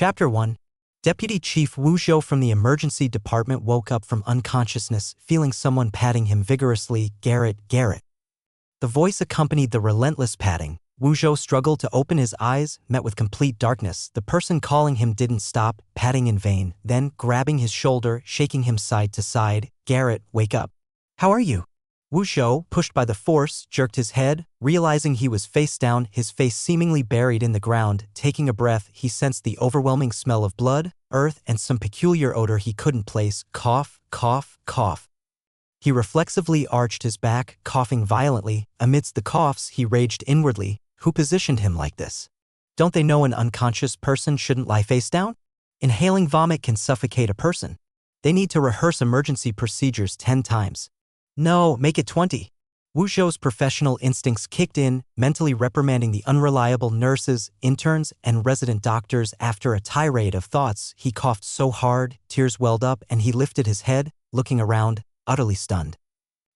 Chapter 1. Deputy Chief Wu Zhou from the emergency department woke up from unconsciousness, feeling someone patting him vigorously. Garrett, Garrett. The voice accompanied the relentless patting. Wu Zhou struggled to open his eyes, met with complete darkness. The person calling him didn't stop, patting in vain, then grabbing his shoulder, shaking him side to side. Garrett, wake up. How are you? Wu Zhou, pushed by the force, jerked his head, realizing he was face down, his face seemingly buried in the ground. Taking a breath, he sensed the overwhelming smell of blood, earth, and some peculiar odor he couldn't place. Cough, cough, cough. He reflexively arched his back, coughing violently. Amidst the coughs, he raged inwardly. Who positioned him like this? Don't they know an unconscious person shouldn't lie face down? Inhaling vomit can suffocate a person. They need to rehearse emergency procedures 10 times. No, make it 20. Wu Zhou's professional instincts kicked in, mentally reprimanding the unreliable nurses, interns, and resident doctors. After a tirade of thoughts, he coughed so hard, tears welled up, and he lifted his head, looking around, utterly stunned.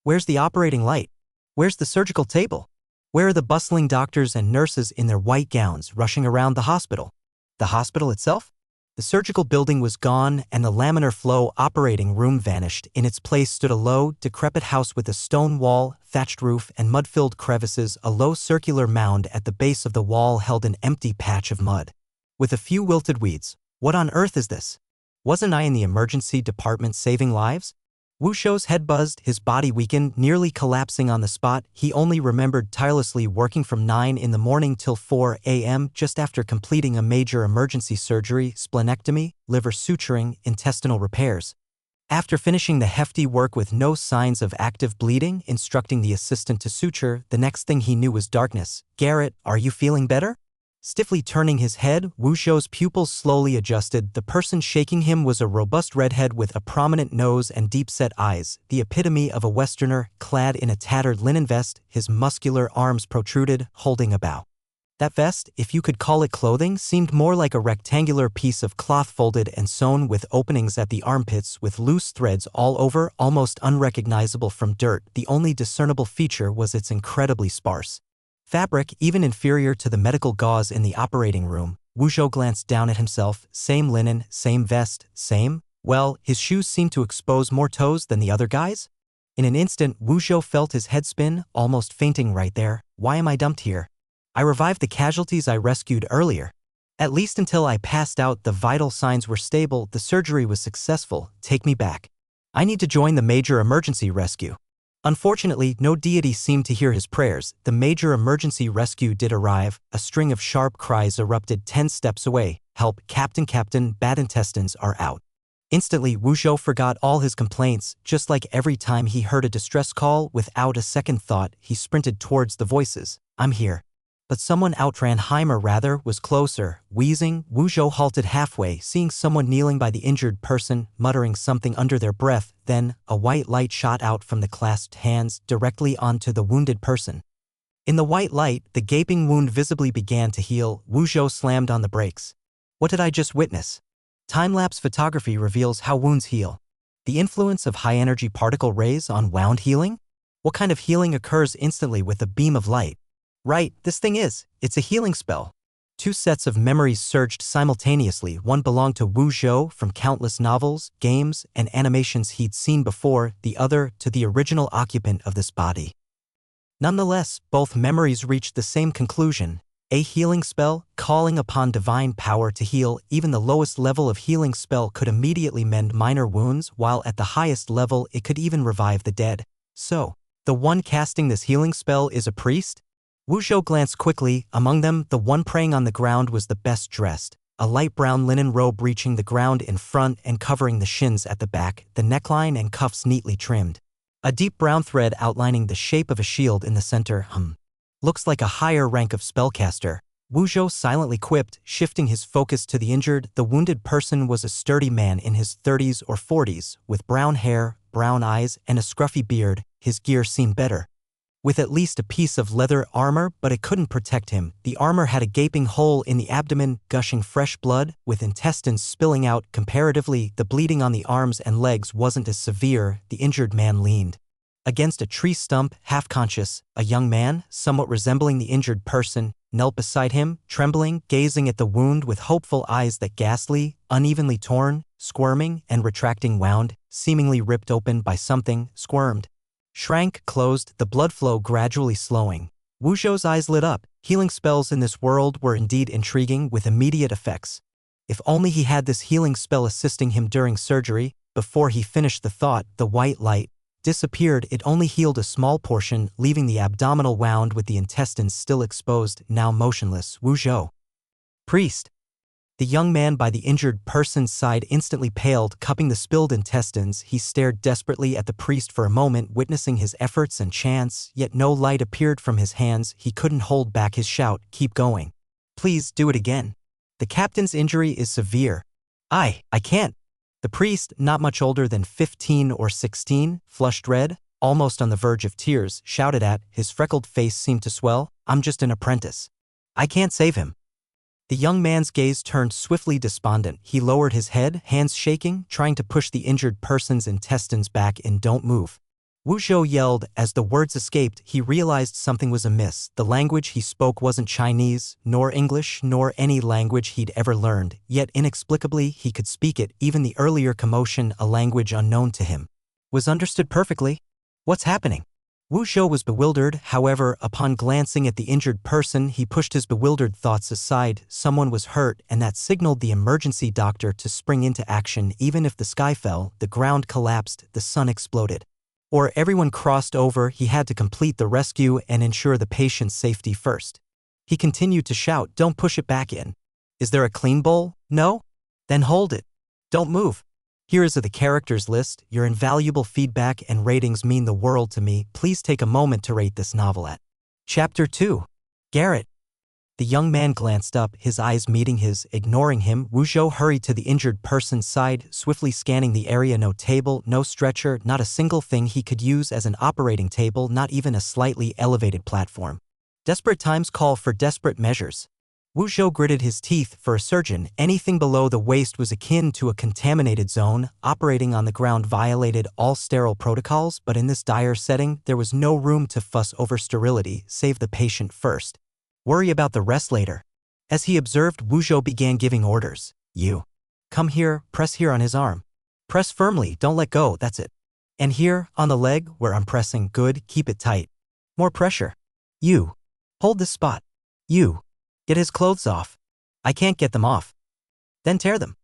Where's the operating light? Where's the surgical table? Where are the bustling doctors and nurses in their white gowns rushing around the hospital? The hospital itself? The surgical building was gone, and the laminar flow operating room vanished. In its place stood a low, decrepit house with a stone wall, thatched roof, and mud-filled crevices. A low circular mound at the base of the wall held an empty patch of mud, with a few wilted weeds. What on earth is this? Wasn't I in the emergency department saving lives? Wu Zhou's head buzzed, his body weakened, nearly collapsing on the spot. He only remembered tirelessly working from 9 in the morning till 4 a.m. just after completing a major emergency surgery, splenectomy, liver suturing, intestinal repairs. After finishing the hefty work with no signs of active bleeding, instructing the assistant to suture, the next thing he knew was darkness. Garrett, are you feeling better? Stiffly turning his head, Wu Zhou's pupils slowly adjusted. The person shaking him was a robust redhead with a prominent nose and deep-set eyes, the epitome of a Westerner, clad in a tattered linen vest, his muscular arms protruded, holding a bow. That vest, if you could call it clothing, seemed more like a rectangular piece of cloth folded and sewn with openings at the armpits with loose threads all over, almost unrecognizable from dirt. The only discernible feature was its incredibly sparse fabric, even inferior to the medical gauze in the operating room. Wu Zhou glanced down at himself. Same linen, same vest, same. Well, his shoes seemed to expose more toes than the other guys. In an instant, Wu Zhou felt his head spin, almost fainting right there. Why am I dumped here? I revived the casualties I rescued earlier. At least until I passed out, the vital signs were stable, the surgery was successful. Take me back. I need to join the major emergency rescue. Unfortunately, no deity seemed to hear his prayers. The major emergency rescue did arrive. A string of sharp cries erupted 10 steps away. Help, Captain, Captain, bad intestines are out. Instantly, Wu Zhou forgot all his complaints. Just like every time he heard a distress call, without a second thought, he sprinted towards the voices. I'm here. But someone outran him, or rather, was closer. Wheezing, Wu Zhou halted halfway, seeing someone kneeling by the injured person, muttering something under their breath. Then, a white light shot out from the clasped hands, directly onto the wounded person. In the white light, the gaping wound visibly began to heal. Wu Zhou slammed on the brakes. What did I just witness? Time-lapse photography reveals how wounds heal. The influence of high-energy particle rays on wound healing? What kind of healing occurs instantly with a beam of light? Right, it's a healing spell. 2 sets of memories surged simultaneously. One belonged to Wu Zhou from countless novels, games, and animations he'd seen before, the other to the original occupant of this body. Nonetheless, both memories reached the same conclusion. A healing spell, calling upon divine power to heal. Even the lowest level of healing spell could immediately mend minor wounds, while at the highest level it could even revive the dead. So, the one casting this healing spell is a priest? Wu Zhou glanced quickly. Among them, the one praying on the ground was the best dressed. A light brown linen robe reaching the ground in front and covering the shins at the back, the neckline and cuffs neatly trimmed. A deep brown thread outlining the shape of a shield in the center. Looks like a higher rank of spellcaster. Wu Zhou silently quipped, shifting his focus to the injured. The wounded person was a sturdy man in his 30s or 40s, with brown hair, brown eyes, and a scruffy beard. His gear seemed better, with at least a piece of leather armor, but it couldn't protect him. The armor had a gaping hole in the abdomen, gushing fresh blood, with intestines spilling out. Comparatively, the bleeding on the arms and legs wasn't as severe. The injured man leaned against a tree stump, half-conscious. A young man, somewhat resembling the injured person, knelt beside him, trembling, gazing at the wound with hopeful eyes that ghastly, unevenly torn, squirming and retracting wound, seemingly ripped open by something, squirmed. Shrank, closed, the blood flow gradually slowing. Wu Zhou's eyes lit up. Healing spells in this world were indeed intriguing with immediate effects. If only he had this healing spell assisting him during surgery. Before he finished the thought, the white light disappeared. It only healed a small portion, leaving the abdominal wound with the intestines still exposed, now motionless. Wu Zhou. Priest. The young man by the injured person's side instantly paled, cupping the spilled intestines. He stared desperately at the priest for a moment, witnessing his efforts and chance, yet no light appeared from his hands. He couldn't hold back his shout, "Keep going. Please do it again. The captain's injury is severe. I can't." The priest, not much older than 15 or 16, flushed red, almost on the verge of tears, shouted at. His freckled face seemed to swell. "I'm just an apprentice. I can't save him." The young man's gaze turned swiftly despondent. He lowered his head, hands shaking, trying to push the injured person's intestines back in. "Don't move." Wu Zhou yelled. As the words escaped, he realized something was amiss. The language he spoke wasn't Chinese, nor English, nor any language he'd ever learned, yet inexplicably he could speak it. Even the earlier commotion, a language unknown to him, was understood perfectly. What's happening? Wu Zhou was bewildered. However, upon glancing at the injured person, he pushed his bewildered thoughts aside. Someone was hurt, and that signaled the emergency doctor to spring into action. Even if the sky fell, the ground collapsed, the sun exploded, or everyone crossed over, he had to complete the rescue and ensure the patient's safety first. He continued to shout, "Don't push it back in. Is there a clean bowl? No? Then hold it. Don't move." Here is the characters list. Your invaluable feedback and ratings mean the world to me. Please take a moment to rate this novel at Chapter 2. Garrett. The young man glanced up, his eyes meeting his. Ignoring him, Wu Zhou hurried to the injured person's side, swiftly scanning the area. No table, no stretcher, not a single thing he could use as an operating table, not even a slightly elevated platform. Desperate times call for desperate measures. Wu Zhou gritted his teeth. For a surgeon, anything below the waist was akin to a contaminated zone. Operating on the ground violated all sterile protocols, but in this dire setting, there was no room to fuss over sterility. Save the patient first. Worry about the rest later. As he observed, Wu Zhou began giving orders. "You. Come here, press here on his arm. Press firmly, don't let go, that's it. And here, on the leg, where I'm pressing, good, keep it tight. More pressure. You. Hold this spot. You. Get his clothes off. I can't get them off. Then tear them.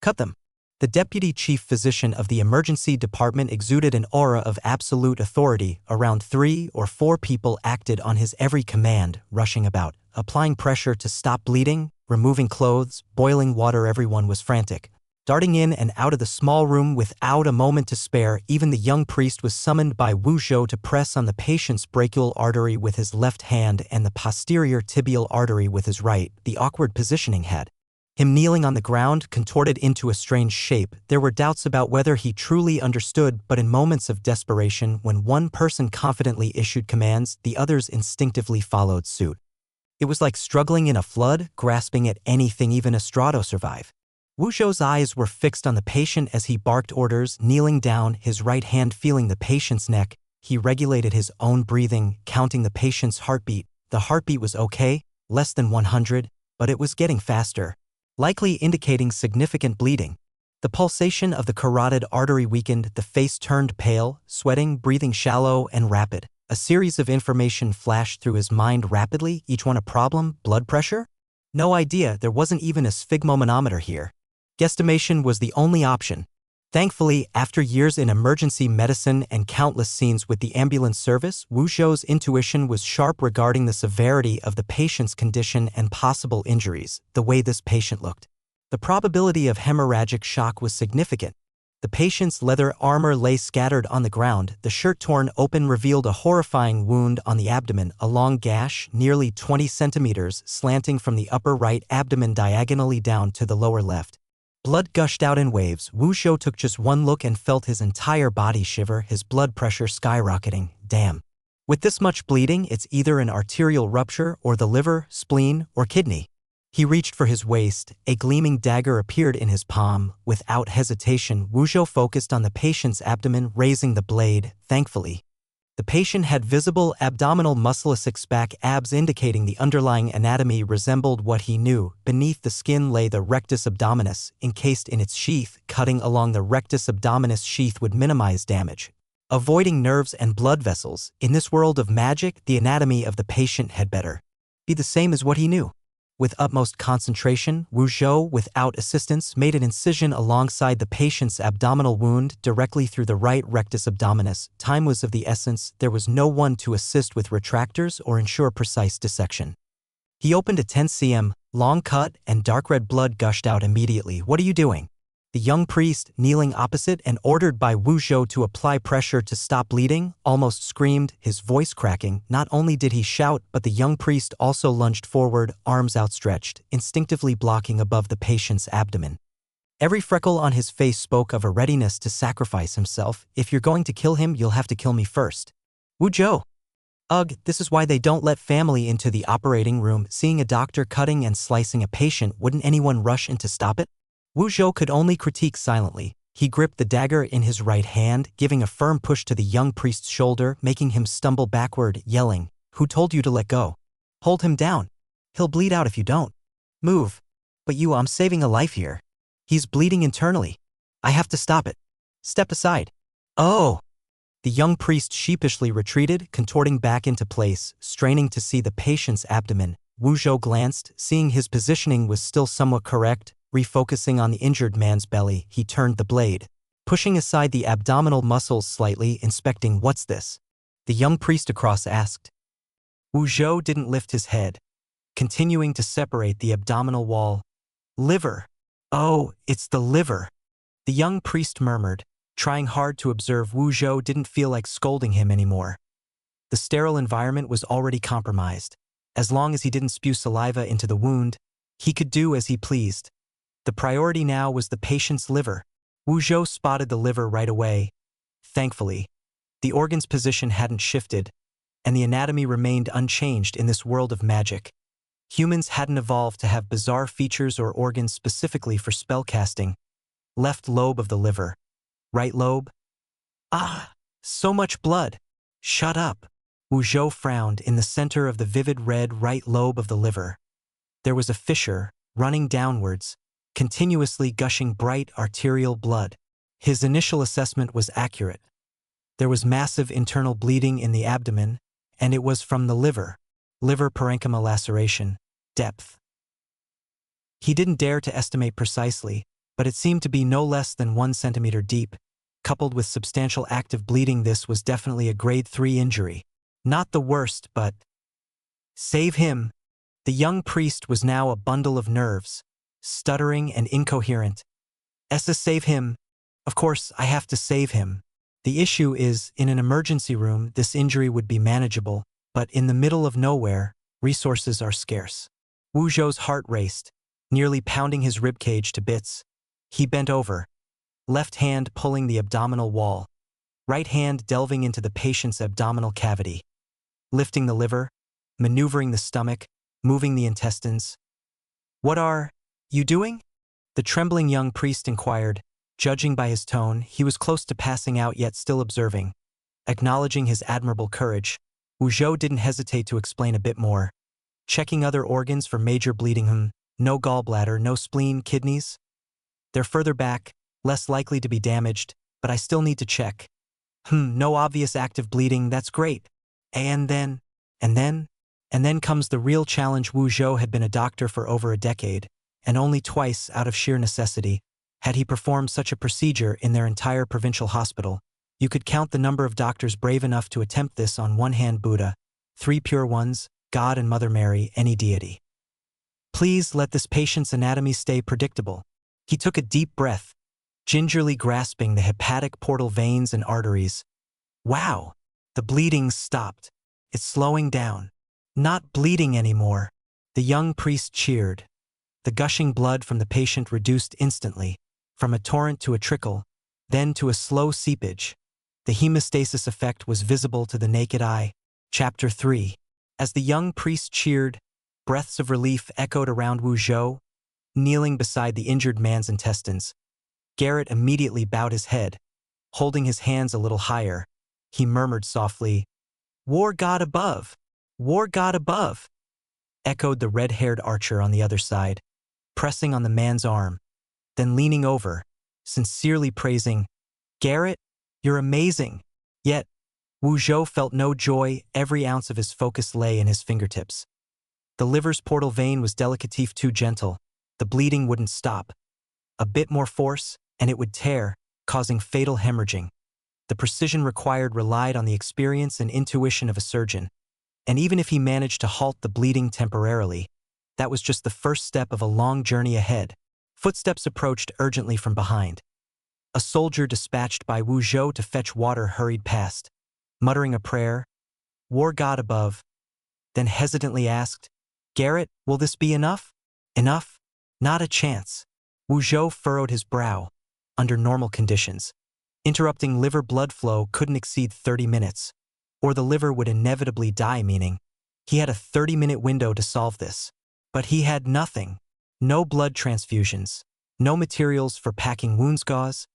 Cut them." The deputy chief physician of the emergency department exuded an aura of absolute authority. Around 3 or 4 people acted on his every command, rushing about, applying pressure to stop bleeding, removing clothes, boiling water. Everyone was frantic, darting in and out of the small room without a moment to spare. Even the young priest was summoned by Wu Zhou to press on the patient's brachial artery with his left hand and the posterior tibial artery with his right. The awkward positioning had him kneeling on the ground, contorted into a strange shape. There were doubts about whether he truly understood, but in moments of desperation, when one person confidently issued commands, the others instinctively followed suit. It was like struggling in a flood, grasping at anything, even a straw to survive. Wu Zhou's eyes were fixed on the patient as he barked orders. Kneeling down, his right hand feeling the patient's neck, he regulated his own breathing, counting the patient's heartbeat. The heartbeat was okay, less than 100, but it was getting faster, likely indicating significant bleeding. The pulsation of the carotid artery weakened, the face turned pale, sweating, breathing shallow and rapid. A series of information flashed through his mind rapidly, each one a problem. Blood pressure? No idea, there wasn't even a sphygmomanometer here. Guesstimation was the only option. Thankfully, after years in emergency medicine and countless scenes with the ambulance service, Wu Zhou's intuition was sharp regarding the severity of the patient's condition and possible injuries. The way this patient looked, the probability of hemorrhagic shock was significant. The patient's leather armor lay scattered on the ground. The shirt torn open revealed a horrifying wound on the abdomen, a long gash, nearly 20 centimeters, slanting from the upper right abdomen diagonally down to the lower left. Blood gushed out in waves. Wu Zhou took just one look and felt his entire body shiver, his blood pressure skyrocketing. Damn. With this much bleeding, it's either an arterial rupture or the liver, spleen, or kidney. He reached for his waist. A gleaming dagger appeared in his palm. Without hesitation, Wu Zhou focused on the patient's abdomen, raising the blade. Thankfully, The patient had visible abdominal muscle, six-pack abs indicating the underlying anatomy resembled what he knew. Beneath the skin lay the rectus abdominis, encased in its sheath. Cutting along the rectus abdominis sheath would minimize damage, avoiding nerves and blood vessels. In this world of magic, the anatomy of the patient had better be the same as what he knew. With utmost concentration, Wu Zhou, without assistance, made an incision alongside the patient's abdominal wound directly through the right rectus abdominis. Time was of the essence. There was no one to assist with retractors or ensure precise dissection. He opened a 10 cm long cut and dark red blood gushed out immediately. "What are you doing?" The young priest, kneeling opposite and ordered by Wu Zhou to apply pressure to stop bleeding, almost screamed, his voice cracking. Not only did he shout, but the young priest also lunged forward, arms outstretched, instinctively blocking above the patient's abdomen. Every freckle on his face spoke of a readiness to sacrifice himself. "If you're going to kill him, you'll have to kill me first." Wu Zhou. Ugh, this is why they don't let family into the operating room. Seeing a doctor cutting and slicing a patient, wouldn't anyone rush in to stop it? Wu Zhou could only critique silently. He gripped the dagger in his right hand, giving a firm push to the young priest's shoulder, making him stumble backward, yelling, "Who told you to let go? Hold him down. He'll bleed out if you don't. Move." "But I'm saving a life here. He's bleeding internally. I have to stop it. Step aside." "Oh!" The young priest sheepishly retreated, contorting back into place, straining to see the patient's abdomen. Wu Zhou glanced, seeing his positioning was still somewhat correct. Refocusing on the injured man's belly, he turned the blade, pushing aside the abdominal muscles slightly, inspecting. "What's this?" the young priest across asked. Wu Zhou didn't lift his head, continuing to separate the abdominal wall. "Liver." "Oh, it's the liver," the young priest murmured, trying hard to observe. Wu Zhou didn't feel like scolding him anymore. The sterile environment was already compromised. As long as he didn't spew saliva into the wound, he could do as he pleased. The priority now was the patient's liver. Wu Zhou spotted the liver right away. Thankfully, the organ's position hadn't shifted, and the anatomy remained unchanged in this world of magic. Humans hadn't evolved to have bizarre features or organs specifically for spellcasting. Left lobe of the liver. Right lobe? "Ah, so much blood." "Shut up." Wu Zhou frowned. In the center of the vivid red right lobe of the liver, there was a fissure, running downwards, continuously gushing bright arterial blood. His initial assessment was accurate. There was massive internal bleeding in the abdomen, and it was from the liver. Liver parenchyma laceration. Depth. He didn't dare to estimate precisely, but it seemed to be no less than 1 centimeter deep. Coupled with substantial active bleeding, this was definitely a grade 3 injury. Not the worst, but... Save him. The young priest was now a bundle of nerves, stuttering and incoherent. Save him. Of course, I have to save him. The issue is, in an emergency room, this injury would be manageable, but in the middle of nowhere, resources are scarce. Wu Zhou's heart raced, nearly pounding his ribcage to bits. He bent over, left hand pulling the abdominal wall, right hand delving into the patient's abdominal cavity, lifting the liver, maneuvering the stomach, moving the intestines. "What are you doing?" the trembling young priest inquired. Judging by his tone, he was close to passing out, yet still observing. Acknowledging his admirable courage, Wu Zhou didn't hesitate to explain a bit more. "Checking other organs for major bleeding. No gallbladder, no spleen, kidneys? They're further back, less likely to be damaged, but I still need to check. No obvious active bleeding, that's great. And then comes the real challenge." Wu Zhou had been a doctor for over a decade, and only twice, out of sheer necessity, had he performed such a procedure in their entire provincial hospital. You could count the number of doctors brave enough to attempt this on one hand: Buddha, 3 pure ones, God and Mother Mary, any deity. "Please let this patient's anatomy stay predictable." He took a deep breath, gingerly grasping the hepatic portal veins and arteries. Wow! The bleeding stopped. It's slowing down. "Not bleeding anymore." The young priest cheered. The gushing blood from the patient reduced instantly, from a torrent to a trickle, then to a slow seepage. The hemostasis effect was visible to the naked eye. Chapter 3. As the young priest cheered, breaths of relief echoed around Wu Zhou, kneeling beside the injured man's intestines. Garrett immediately bowed his head, holding his hands a little higher, He murmured softly, "War god above! War god above!" Echoed the red-haired archer on the other side, pressing on the man's arm, then leaning over, sincerely praising, "Garrett, you're amazing." Yet, Wu Zhou felt no joy. Every ounce of his focus lay in his fingertips. The liver's portal vein was delicative too gentle. The bleeding wouldn't stop. A bit more force, and it would tear, causing fatal hemorrhaging. The precision required relied on the experience and intuition of a surgeon. And even if he managed to halt the bleeding temporarily, that was just the first step of a long journey ahead. Footsteps approached urgently from behind. A soldier dispatched by Wu Zhou to fetch water hurried past, muttering a prayer, "War god above," then hesitantly asked, "Garrett, will this be enough?" "Enough? Not a chance." Wu Zhou furrowed his brow. Under normal conditions, interrupting liver blood flow couldn't exceed 30 minutes, or the liver would inevitably die, meaning he had a 30-minute window to solve this. But he had nothing. No blood transfusions, no materials for packing wounds gauze,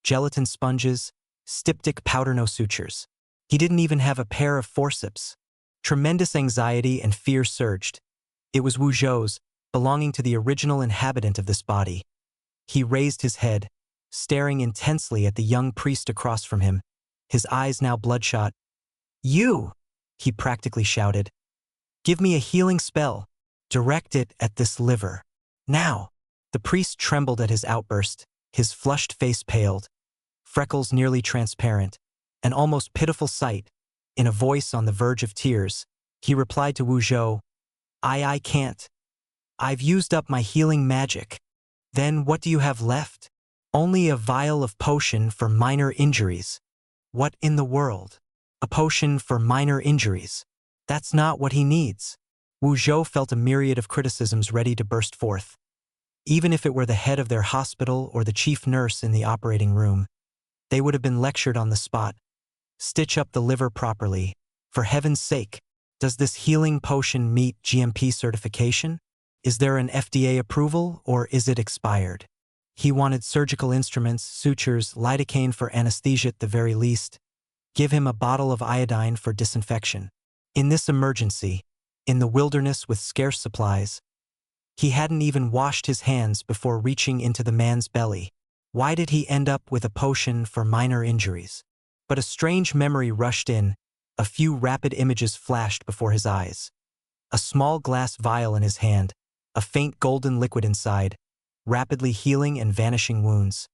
gelatin sponges, styptic powder, no sutures. He didn't even have a pair of forceps. Tremendous anxiety and fear surged. It was Wu Zhou's, belonging to the original inhabitant of this body. He raised his head, staring intensely at the young priest across from him, his eyes now bloodshot. "You!" he practically shouted. "Give me a healing spell. Direct it at this liver. Now!" The priest trembled at his outburst, his flushed face paled, freckles nearly transparent, an almost pitiful sight. In a voice on the verge of tears, he replied to Wu Zhou, I can't. I've used up my healing magic." "Then what do you have left?" "Only a vial of potion for minor injuries." "What in the world? A potion for minor injuries? That's not what he needs." Wu Zhou felt a myriad of criticisms ready to burst forth. Even if it were the head of their hospital or the chief nurse in the operating room, they would have been lectured on the spot. Stitch up the liver properly. For heaven's sake, does this healing potion meet GMP certification? Is there an FDA approval, or is it expired? He wanted surgical instruments, sutures, lidocaine for anesthesia at the very least. Give him a bottle of iodine for disinfection. In this emergency, in the wilderness with scarce supplies, he hadn't even washed his hands before reaching into the man's belly. Why did he end up with a potion for minor injuries? But a strange memory rushed in. A few rapid images flashed before his eyes. A small glass vial in his hand, a faint golden liquid inside, rapidly healing and vanishing wounds.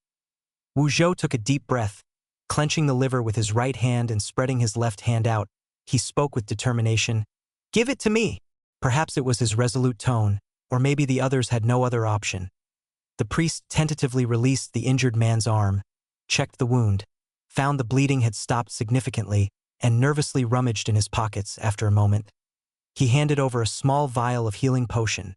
Wu Zhou took a deep breath, clenching the liver with his right hand and spreading his left hand out. He spoke with determination. "Give it to me!" Perhaps it was his resolute tone, or maybe the others had no other option. The priest tentatively released the injured man's arm, checked the wound, found the bleeding had stopped significantly, and nervously rummaged in his pockets. After a moment, he handed over a small vial of healing potion.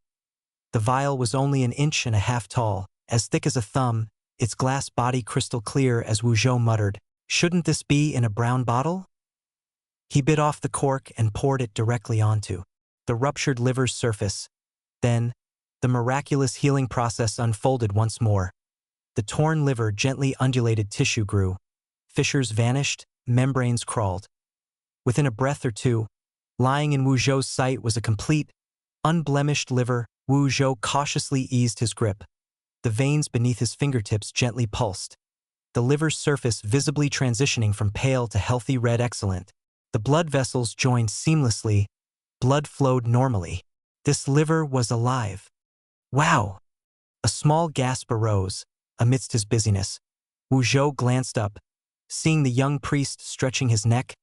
The vial was only 1.5 inches tall, as thick as a thumb, its glass body crystal clear. As Wu Zhou muttered, "Shouldn't this be in a brown bottle?" He bit off the cork and poured it directly onto the ruptured liver's surface. Then, the miraculous healing process unfolded once more. The torn liver gently undulated, tissue grew, fissures vanished, membranes crawled. Within a breath or two, lying in Wu Zhou's sight was a complete, unblemished liver. Wu Zhou cautiously eased his grip. The veins beneath his fingertips gently pulsed, the liver's surface visibly transitioning from pale to healthy red. Excellent. The blood vessels joined seamlessly. Blood flowed normally. This liver was alive. Wow! A small gasp arose. Amidst his busyness, Wu Zhou glanced up, seeing the young priest stretching his neck,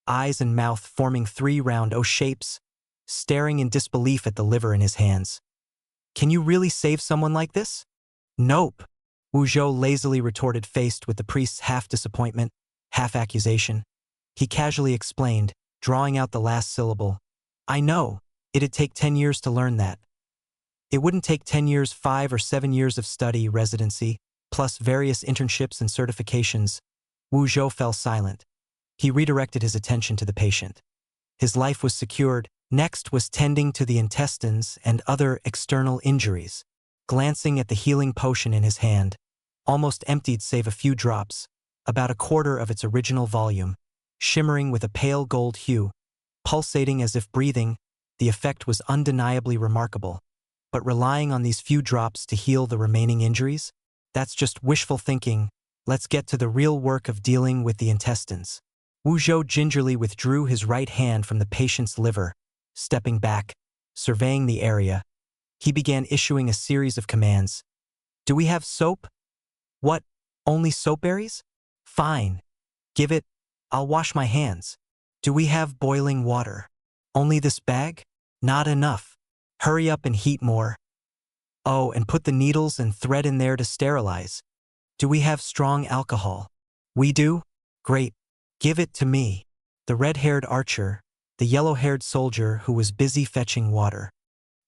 eyes and mouth forming 3 round O shapes, staring in disbelief at the liver in his hands. "Can you really save someone like this?" "Nope," Wu Zhou lazily retorted, faced with the priest's half-disappointment, half-accusation. He casually explained, drawing out the last syllable. "I know, it'd take 10 years to learn that." "It wouldn't take 10 years, 5 or 7 years of study, residency, plus various internships and certifications." Wu Zhou fell silent. He redirected his attention to the patient. His life was secured. Next was tending to the intestines and other external injuries. Glancing at the healing potion in his hand, almost emptied save a few drops, about 1/4 of its original volume, shimmering with a pale gold hue, pulsating as if breathing. The effect was undeniably remarkable. But relying on these few drops to heal the remaining injuries? That's just wishful thinking. Let's get to the real work of dealing with the intestines. Wu Zhou gingerly withdrew his right hand from the patient's liver. Stepping back, surveying the area, he began issuing a series of commands. Do we have soap? What? Only soap berries? Fine. Give it. I'll wash my hands. Do we have boiling water? Only this bag? Not enough. Hurry up and heat more. Oh, and put the needles and thread in there to sterilize. Do we have strong alcohol? We do? Great. Give it to me. The red-haired archer, the yellow-haired soldier who was busy fetching water,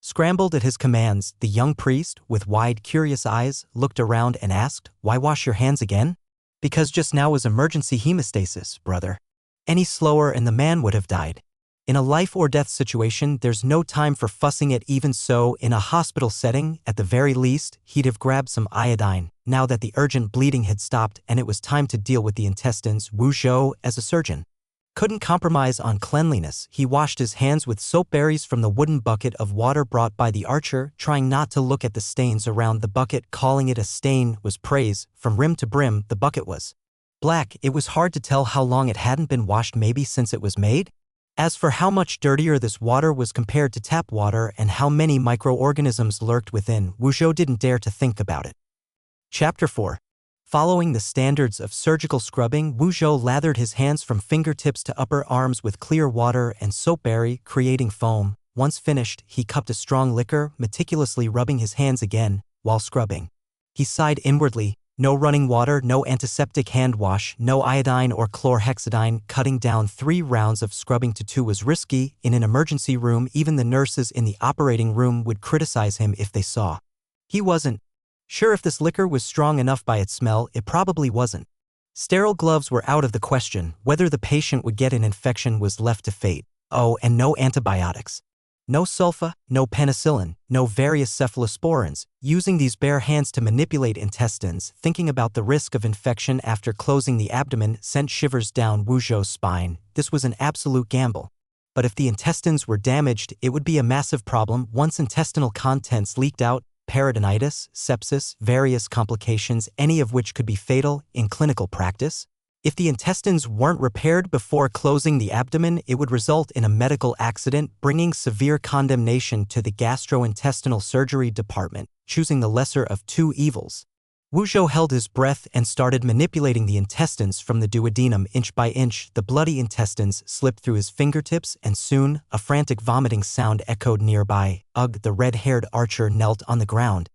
scrambled at his commands. The young priest, with wide, curious eyes, looked around and asked, Why wash your hands again? Because just now was emergency hemostasis, brother. Any slower and the man would have died. In a life-or-death situation, there's no time for fussing it. Even so, in a hospital setting, at the very least, he'd have grabbed some iodine. Now that the urgent bleeding had stopped and it was time to deal with the intestines, Wu Zhou, as a surgeon, couldn't compromise on cleanliness. He washed his hands with soap berries from the wooden bucket of water brought by the archer, trying not to look at the stains around the bucket. Calling it a stain was praise. From rim to brim, the bucket was black. It was hard to tell how long it hadn't been washed, maybe since it was made. As for how much dirtier this water was compared to tap water and how many microorganisms lurked within, Wu Zhou didn't dare to think about it. Chapter 4. Following the standards of surgical scrubbing, Wu Zhou lathered his hands from fingertips to upper arms with clear water and soapberry, creating foam. Once finished, he cupped a strong liquor, meticulously rubbing his hands again, while scrubbing. He sighed inwardly. No running water, no antiseptic hand wash, no iodine or chlorhexidine. Cutting down 3 rounds of scrubbing to 2 was risky. In an emergency room, even the nurses in the operating room would criticize him if they saw. He wasn't sure if this liquor was strong enough. By its smell, it probably wasn't. Sterile gloves were out of the question. Whether the patient would get an infection was left to fate. Oh, and no antibiotics. No sulfa, no penicillin, no various cephalosporins. Using these bare hands to manipulate intestines, thinking about the risk of infection after closing the abdomen sent shivers down Wu Zhou's spine. This was an absolute gamble. But if the intestines were damaged, it would be a massive problem. Once intestinal contents leaked out, peritonitis, sepsis, various complications, any of which could be fatal in clinical practice. If the intestines weren't repaired before closing the abdomen, it would result in a medical accident, bringing severe condemnation to the gastrointestinal surgery department, choosing the lesser of 2 evils. Wu Zhou held his breath and started manipulating the intestines from the duodenum inch by inch. The bloody intestines slipped through his fingertips, and soon, a frantic vomiting sound echoed nearby. Ugh! The red-haired archer knelt on the ground,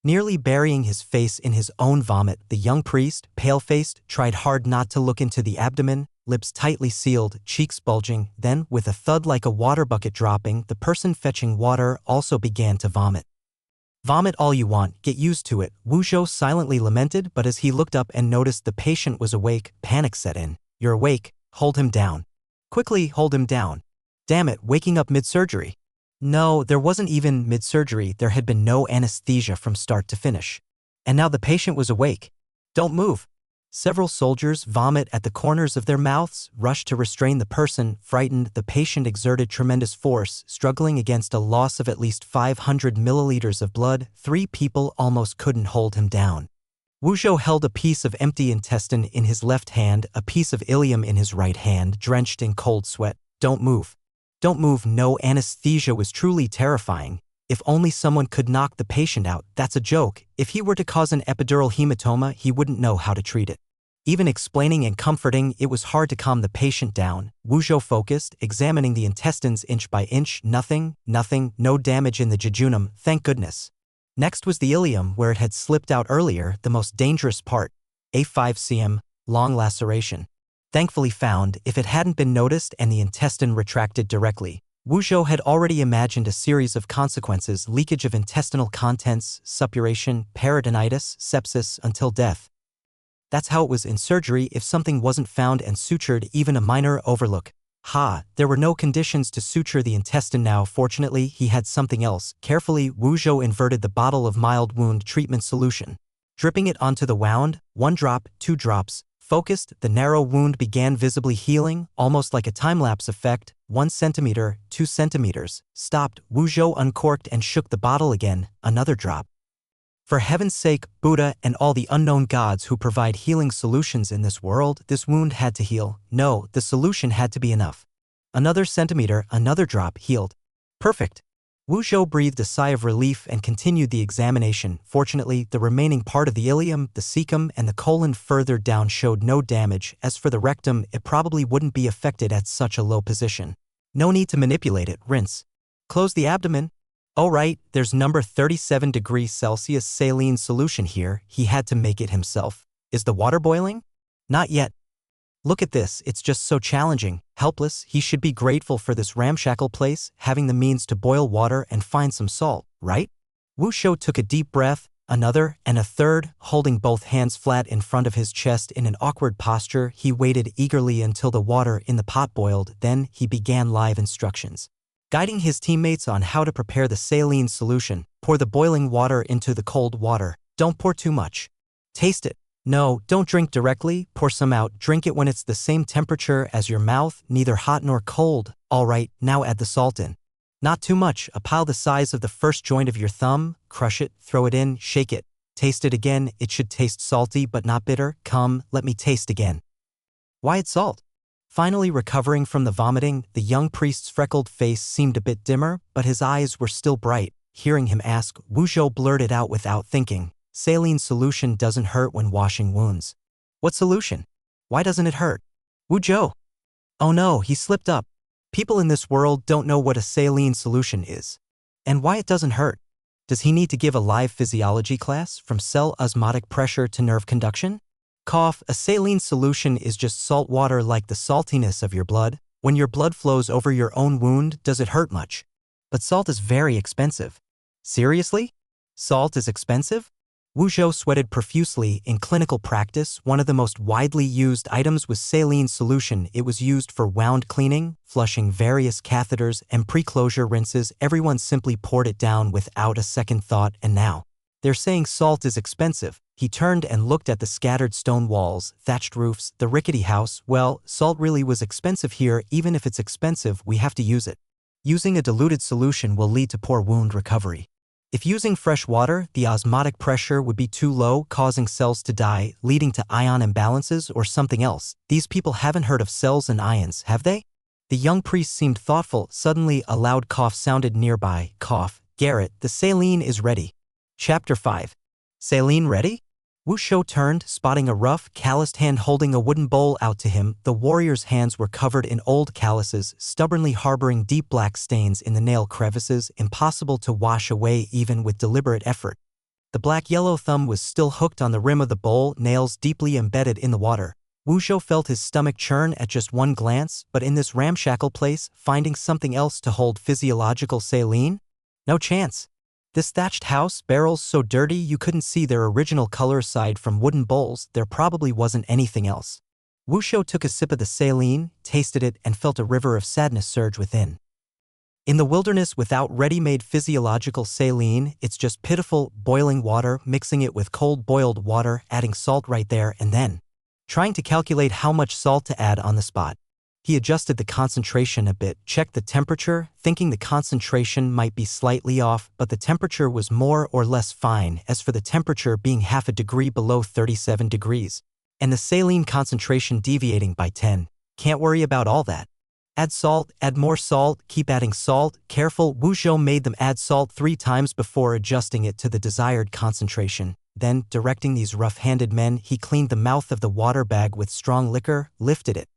nearly burying his face in his own vomit. The young priest, pale-faced, tried hard not to look into the abdomen, lips tightly sealed, cheeks bulging. Then, with a thud like a water bucket dropping, the person fetching water also began to vomit. Vomit all you want, get used to it, Wu Zhou silently lamented, but as he looked up and noticed the patient was awake, panic set in. You're awake, hold him down. Quickly, hold him down. Damn it, waking up mid-surgery. No, there wasn't even mid-surgery. There had been no anesthesia from start to finish. And now the patient was awake. Don't move. Several soldiers vomit at the corners of their mouths, rushed to restrain the person. Frightened, the patient exerted tremendous force, struggling against a loss of at least 500 milliliters of blood. 3 people almost couldn't hold him down. Wu Zhou held a piece of empty intestine in his left hand, a piece of ileum in his right hand, drenched in cold sweat. Don't move. Don't move. No anesthesia was truly terrifying. If only someone could knock the patient out. That's a joke. If he were to cause an epidural hematoma, he wouldn't know how to treat it. Even explaining and comforting, it was hard to calm the patient down. Wu Zhou focused, examining the intestines inch by inch. Nothing, no damage in the jejunum, thank goodness. Next was the ileum, where it had slipped out earlier, the most dangerous part. A 5 cm, long laceration. Thankfully found. If it hadn't been noticed and the intestine retracted directly, Wu Zhou had already imagined a series of consequences: leakage of intestinal contents, suppuration, peritonitis, sepsis, until death. That's how it was in surgery if something wasn't found and sutured, even a minor overlook. There were no conditions to suture the intestine now. Fortunately, he had something else. Carefully, Wu Zhou inverted the bottle of mild wound treatment solution, dripping it onto the wound. 1 drop, 2 drops, Focused, the narrow wound began visibly healing, almost like a time-lapse effect. 1 centimeter, 2 centimeters. Stopped. Wu Zhou uncorked and shook the bottle again. Another drop. For heaven's sake, Buddha and all the unknown gods who provide healing solutions in this world, this wound had to heal. No, the solution had to be enough. Another centimeter, another drop, healed. Perfect. Wu Zhou breathed a sigh of relief and continued the examination. Fortunately, the remaining part of the ileum, the cecum, and the colon further down showed no damage. As for the rectum, it probably wouldn't be affected at such a low position. No need to manipulate it. Rinse. Close the abdomen. Oh right, there's number 37 degrees Celsius saline solution here. He had to make it himself. Is the water boiling? Not yet. Look at this, it's just so challenging. Helpless, he should be grateful for this ramshackle place, having the means to boil water and find some salt, right? Wu Shou took a deep breath, another, and a third, holding both hands flat in front of his chest in an awkward posture. He waited eagerly until the water in the pot boiled, then he began live instructions. Guiding his teammates on how to prepare the saline solution. Pour the boiling water into the cold water. Don't pour too much. Taste it. No, don't drink directly, pour some out. Drink it when it's the same temperature as your mouth, neither hot nor cold. Alright, now add the salt in. Not too much, a pile the size of the first joint of your thumb. Crush it, throw it in, shake it. Taste it again, it should taste salty but not bitter. Come, let me taste again. Why it's salt? Finally recovering from the vomiting, the young priest's freckled face seemed a bit dimmer, but his eyes were still bright. Hearing him ask, Wu Zhou blurted out without thinking, saline solution doesn't hurt when washing wounds. What solution? Why doesn't it hurt? Wu Zhou. Oh no, he slipped up. People in this world don't know what a saline solution is. And why it doesn't hurt. Does he need to give a live physiology class from cell osmotic pressure to nerve conduction? Cough, a saline solution is just salt water like the saltiness of your blood. When your blood flows over your own wound, does it hurt much? But salt is very expensive. Seriously? Salt is expensive? Wu Zhou sweated profusely. In clinical practice, one of the most widely used items was saline solution. It was used for wound cleaning, flushing various catheters, and pre-closure rinses. Everyone simply poured it down without a second thought, and now they're saying salt is expensive. He turned and looked at the scattered stone walls, thatched roofs, the rickety house. Well, salt really was expensive here. Even if it's expensive, we have to use it. Using a diluted solution will lead to poor wound recovery. If using fresh water, the osmotic pressure would be too low, causing cells to die, leading to ion imbalances or something else. These people haven't heard of cells and ions, have they? The young priest seemed thoughtful. Suddenly, a loud cough sounded nearby. Cough. Garrett, the saline is ready. Chapter 5. Saline ready? Wu Shou turned, spotting a rough, calloused hand holding a wooden bowl out to him. The warrior's hands were covered in old calluses, stubbornly harboring deep black stains in the nail crevices, impossible to wash away even with deliberate effort. The black-yellow thumb was still hooked on the rim of the bowl, nails deeply embedded in the water. Wu Shou felt his stomach churn at just one glance, but in this ramshackle place, finding something else to hold physiological saline? No chance. This thatched house, barrels so dirty you couldn't see their original color aside from wooden bowls, there probably wasn't anything else. Wu Shou took a sip of the saline, tasted it, and felt a river of sadness surge within. In the wilderness without ready-made physiological saline, it's just pitiful, boiling water, mixing it with cold boiled water, adding salt right there and then trying to calculate how much salt to add on the spot. He adjusted the concentration a bit, checked the temperature, thinking the concentration might be slightly off, but the temperature was more or less fine. As for the temperature being half a degree below 37 degrees, and the saline concentration deviating by 10, can't worry about all that. Add salt, add more salt, keep adding salt. Careful, Wu Zhou made them add salt 3 times before adjusting it to the desired concentration. Then, directing these rough-handed men, he cleaned the mouth of the water bag with strong liquor, lifted it,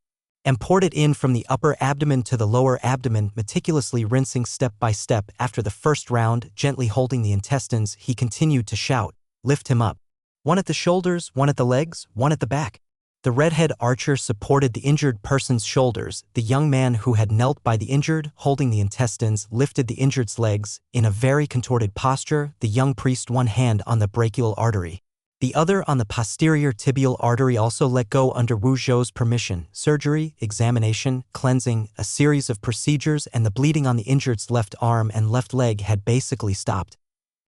and poured it in from the upper abdomen to the lower abdomen, meticulously rinsing step by step. After the first round, gently holding the intestines, he continued to shout, "Lift him up. One at the shoulders, one at the legs, one at the back." The redhead archer supported the injured person's shoulders. The young man who had knelt by the injured, holding the intestines, lifted the injured's legs. In a very contorted posture, the young priest one hand on the brachial artery, the other on the posterior tibial artery, also let go under Wu Zhou's permission. Surgery, examination, cleansing, a series of procedures, and the bleeding on the injured's left arm and left leg had basically stopped.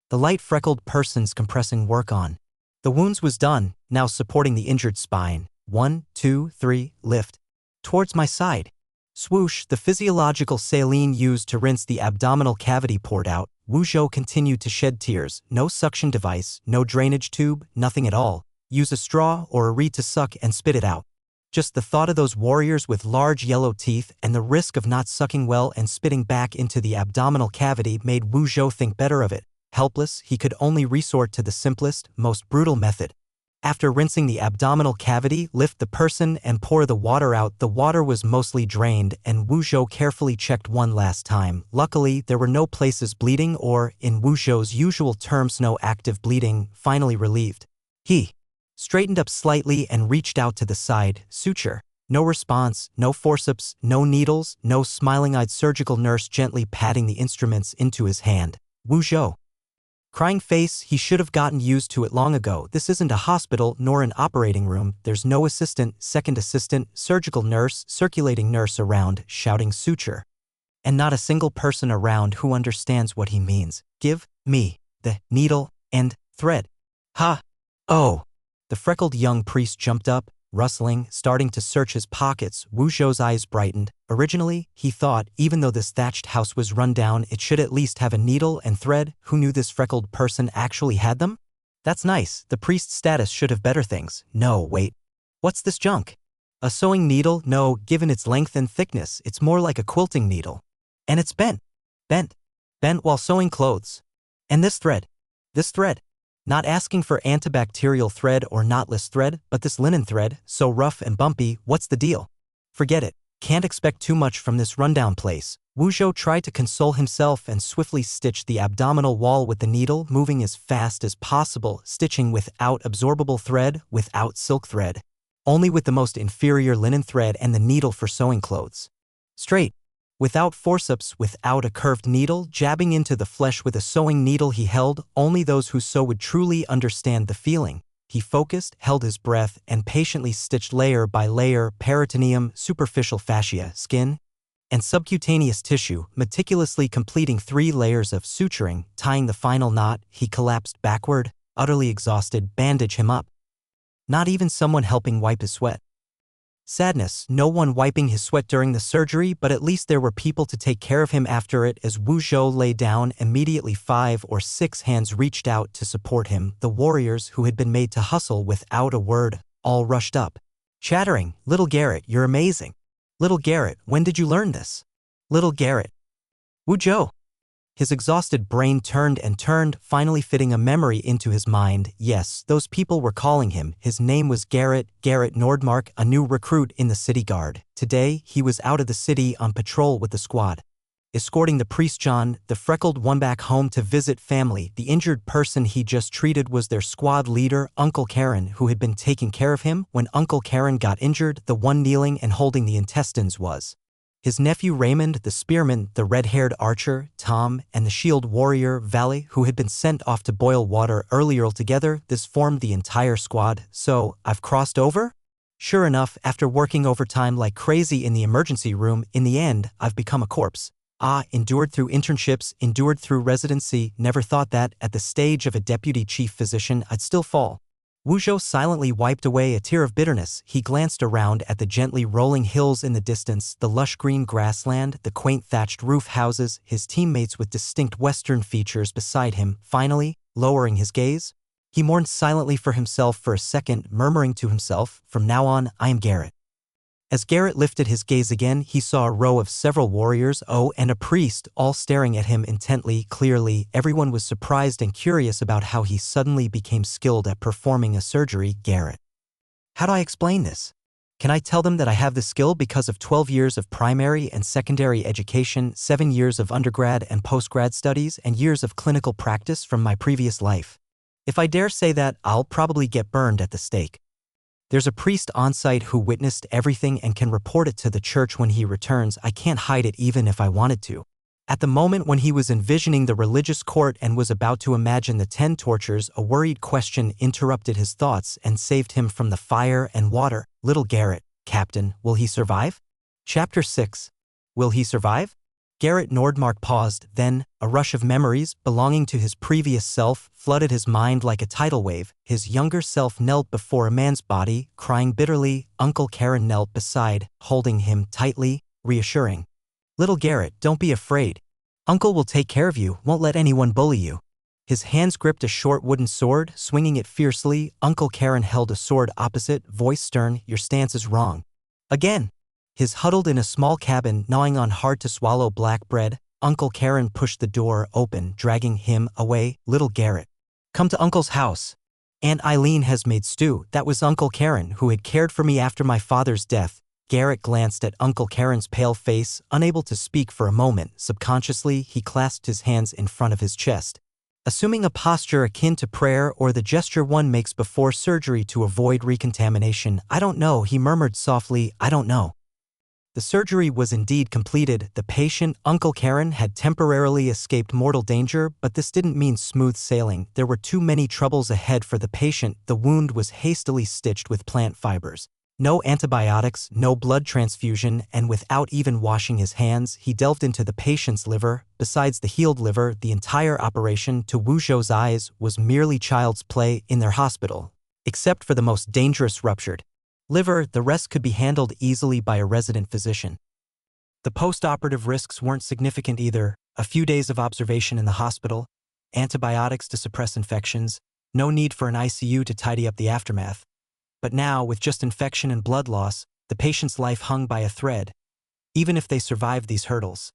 The light freckled person's compressing work on the wounds was done, now supporting the injured spine. 1, 2, 3, lift. Towards my side. Swoosh, the physiological saline used to rinse the abdominal cavity poured out. Wu Zhou continued to shed tears. No suction device, no drainage tube, nothing at all. Use a straw or a reed to suck and spit it out. Just the thought of those warriors with large yellow teeth and the risk of not sucking well and spitting back into the abdominal cavity made Wu Zhou think better of it. Helpless, he could only resort to the simplest, most brutal method. After rinsing the abdominal cavity, lift the person and pour the water out. The water was mostly drained, and Wu Zhou carefully checked one last time. Luckily, there were no places bleeding or, in Wu Zhou's usual terms, no active bleeding. Finally relieved, he straightened up slightly and reached out to the side. Suture. No response, no forceps, no needles, no smiling-eyed surgical nurse gently patting the instruments into his hand. Wu Zhou. Crying face, he should have gotten used to it long ago. This isn't a hospital nor an operating room. There's no assistant, second assistant, surgical nurse, circulating nurse around, shouting suture. And not a single person around who understands what he means. Give me the needle and thread. Ha! Oh! The freckled young priest jumped up, rustling, starting to search his pockets. Wu Zhou's eyes brightened. Originally, he thought, even though this thatched house was run down, it should at least have a needle and thread. Who knew this freckled person actually had them? That's nice. The priest's status should have better things. No, wait. What's this junk? A sewing needle? No, given its length and thickness, it's more like a quilting needle. And it's bent. Bent. Bent while sewing clothes. And this thread. This thread. Not asking for antibacterial thread or knotless thread, but this linen thread, so rough and bumpy. What's the deal? Forget it. Can't expect too much from this rundown place. Wu Zhou tried to console himself and swiftly stitched the abdominal wall with the needle, moving as fast as possible, stitching without absorbable thread, without silk thread. Only with the most inferior linen thread and the needle for sewing clothes. Straight. Without forceps, without a curved needle, jabbing into the flesh with a sewing needle he held. Only those who sew would truly understand the feeling. He focused, held his breath, and patiently stitched layer by layer, peritoneum, superficial fascia, skin, and subcutaneous tissue, meticulously completing 3 layers of suturing. Tying the final knot, he collapsed backward, utterly exhausted. Bandage him up. Not even someone helping wipe his sweat. Sadness, no one wiping his sweat during the surgery, but at least there were people to take care of him after it. As Wu Zhou lay down, immediately 5 or 6 hands reached out to support him. The warriors who had been made to hustle without a word, all rushed up. Chattering, "Little Garrett, you're amazing. Little Garrett, when did you learn this? Little Garrett." Wu Zhou. His exhausted brain turned and turned, finally fitting a memory into his mind. Yes, those people were calling him. His name was Garrett Nordmark, a new recruit in the city guard. Today, he was out of the city on patrol with the squad, escorting the priest John, the freckled one, back home to visit family. The injured person he just treated was their squad leader, Uncle Karen, who had been taking care of him. When Uncle Karen got injured, the one kneeling and holding the intestines was his nephew Raymond, the spearman, the red-haired archer, Tom, and the shield warrior, Valley, who had been sent off to boil water earlier. Altogether, this formed the entire squad. So, I've crossed over? Sure enough, after working overtime like crazy in the emergency room, in the end, I've become a corpse. Endured through internships, endured through residency, never thought that, at the stage of a deputy chief physician, I'd still fall. Wu Zhou silently wiped away a tear of bitterness. He glanced around at the gently rolling hills in the distance, the lush green grassland, the quaint thatched roof houses, his teammates with distinct Western features beside him. Finally, lowering his gaze, he mourned silently for himself for a second, murmuring to himself, "From now on, I am Garrett." As Garrett lifted his gaze again, he saw a row of several warriors, and a priest, all staring at him intently, clearly. Everyone was surprised and curious about how he suddenly became skilled at performing a surgery. Garrett. How do I explain this? Can I tell them that I have the skill because of 12 years of primary and secondary education, 7 years of undergrad and postgrad studies, and years of clinical practice from my previous life? If I dare say that, I'll probably get burned at the stake. There's a priest on site who witnessed everything and can report it to the church when he returns. I can't hide it even if I wanted to. At the moment when he was envisioning the religious court and was about to imagine the 10 tortures, a worried question interrupted his thoughts and saved him from the fire and water. Little Garrett, Captain, will he survive? Chapter 6. Will he survive? Garrett Nordmark paused, then, a rush of memories belonging to his previous self flooded his mind like a tidal wave. His younger self knelt before a man's body, crying bitterly. Uncle Karen knelt beside, holding him tightly, reassuring. Little Garrett, don't be afraid. Uncle will take care of you, won't let anyone bully you. His hands gripped a short wooden sword, swinging it fiercely. Uncle Karen held a sword opposite, voice stern, your stance is wrong. Again. His huddled in a small cabin, gnawing on hard-to-swallow black bread. Uncle Karen pushed the door open, dragging him away. Little Garrett. Come to Uncle's house. Aunt Eileen has made stew. That was Uncle Karen, who had cared for me after my father's death. Garrett glanced at Uncle Karen's pale face, unable to speak for a moment. Subconsciously, he clasped his hands in front of his chest. Assuming a posture akin to prayer or the gesture one makes before surgery to avoid recontamination. I don't know, he murmured softly, I don't know. The surgery was indeed completed. The patient, Uncle Karen, had temporarily escaped mortal danger, but this didn't mean smooth sailing. There were too many troubles ahead for the patient. The wound was hastily stitched with plant fibers. No antibiotics, no blood transfusion, and without even washing his hands, he delved into the patient's liver. Besides the healed liver, the entire operation, to Wu Zhou's eyes, was merely child's play in their hospital. Except for the most dangerous ruptured liver, the rest could be handled easily by a resident physician. The post-operative risks weren't significant either. A few days of observation in the hospital, antibiotics to suppress infections, no need for an ICU to tidy up the aftermath. But now, with just infection and blood loss, the patient's life hung by a thread. Even if they survived these hurdles,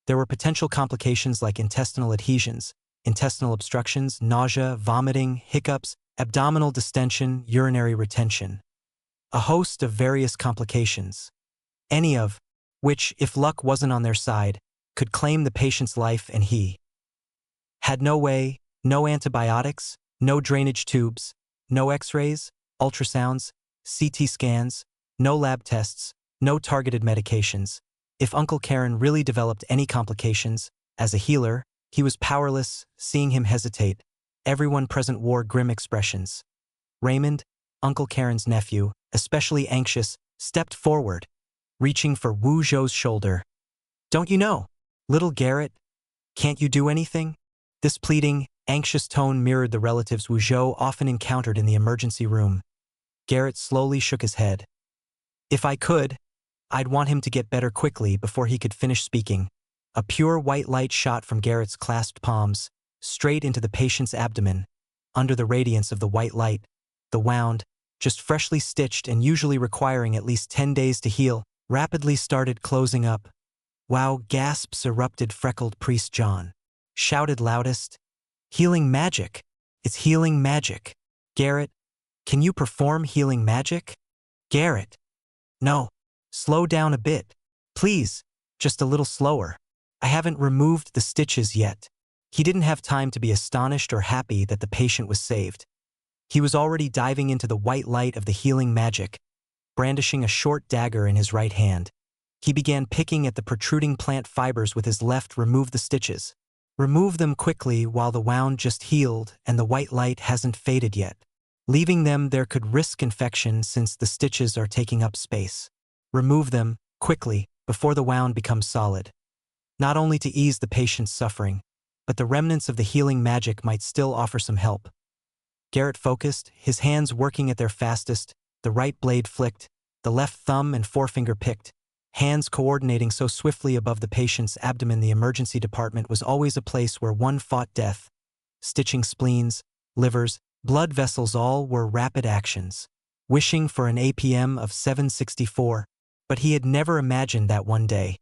there were potential complications like intestinal adhesions, intestinal obstructions, nausea, vomiting, hiccups, abdominal distension, urinary retention. A host of various complications, any of which, if luck wasn't on their side, could claim the patient's life, and he had no way, no antibiotics, no drainage tubes, no x-rays, ultrasounds, CT scans, no lab tests, no targeted medications. If Uncle Karen really developed any complications, as a healer, he was powerless. Seeing him hesitate, everyone present wore grim expressions. Raymond, Uncle Karen's nephew, especially anxious, stepped forward, reaching for Wu Zhou's shoulder. Don't you know, little Garrett? Can't you do anything? This pleading, anxious tone mirrored the relatives Wu Zhou often encountered in the emergency room. Garrett slowly shook his head. If I could, I'd want him to get better quickly. Before he could finish speaking, a pure white light shot from Garrett's clasped palms, straight into the patient's abdomen. Under the radiance of the white light, the wound, just freshly stitched and usually requiring at least 10 days to heal, rapidly started closing up. Wow, gasps erupted. Freckled priest John shouted loudest. Healing magic! It's healing magic! Garrett, can you perform healing magic? Garrett! No. Slow down a bit. Please, just a little slower. I haven't removed the stitches yet. He didn't have time to be astonished or happy that the patient was saved. He was already diving into the white light of the healing magic, brandishing a short dagger in his right hand. He began picking at the protruding plant fibers with his left. Remove the stitches. Remove them quickly while the wound just healed and the white light hasn't faded yet. Leaving them there could risk infection since the stitches are taking up space. Remove them, quickly, before the wound becomes solid. Not only to ease the patient's suffering, but the remnants of the healing magic might still offer some help. Garrett focused, his hands working at their fastest, the right blade flicked, the left thumb and forefinger picked, hands coordinating so swiftly above the patient's abdomen. The emergency department was always a place where one fought death. Stitching spleens, livers, blood vessels, all were rapid actions. Wishing for an APM of 764, but he had never imagined that one day,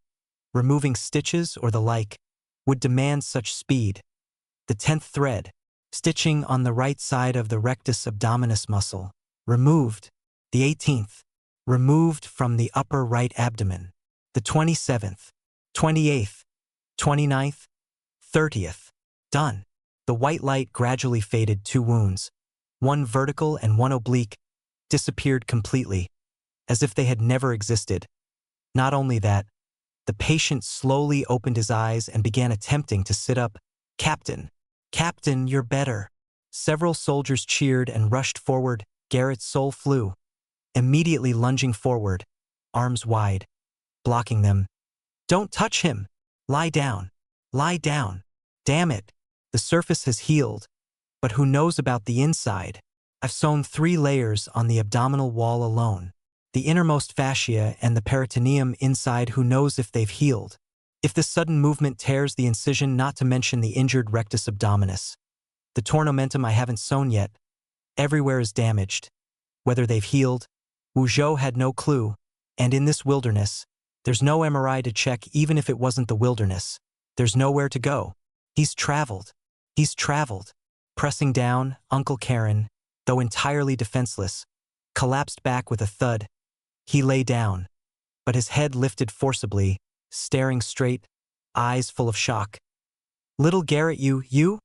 removing stitches or the like, would demand such speed. The 10th thread, stitching on the right side of the rectus abdominis muscle, removed. The 18th, removed from the upper right abdomen. The 27th, 28th, 29th, 30th, done. The white light gradually faded. 2 wounds, one vertical and one oblique, disappeared completely, as if they had never existed. Not only that, the patient slowly opened his eyes and began attempting to sit up. Captain! Captain, you're better! Several soldiers cheered and rushed forward. Garrett's soul flew, immediately lunging forward, arms wide, blocking them. Don't touch him! Lie down. Lie down. Damn it. The surface has healed. But who knows about the inside? I've sewn 3 layers on the abdominal wall alone. The innermost fascia and the peritoneum inside, who knows if they've healed. If this sudden movement tears the incision, not to mention the injured rectus abdominis. The torn omentum I haven't sewn yet. Everywhere is damaged. Whether they've healed, Wu Zhou had no clue. And in this wilderness, there's no MRI to check. Even if it wasn't the wilderness, there's nowhere to go. He's traveled. He's traveled. Pressing down, Uncle Karen, though entirely defenseless, collapsed back with a thud. He lay down, but his head lifted forcibly, staring straight, eyes full of shock. Little Garrett, you?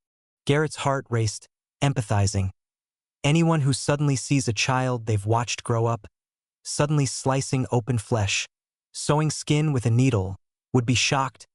Garrett's heart raced, empathizing. Anyone who suddenly sees a child they've watched grow up, suddenly slicing open flesh, sewing skin with a needle, would be shocked.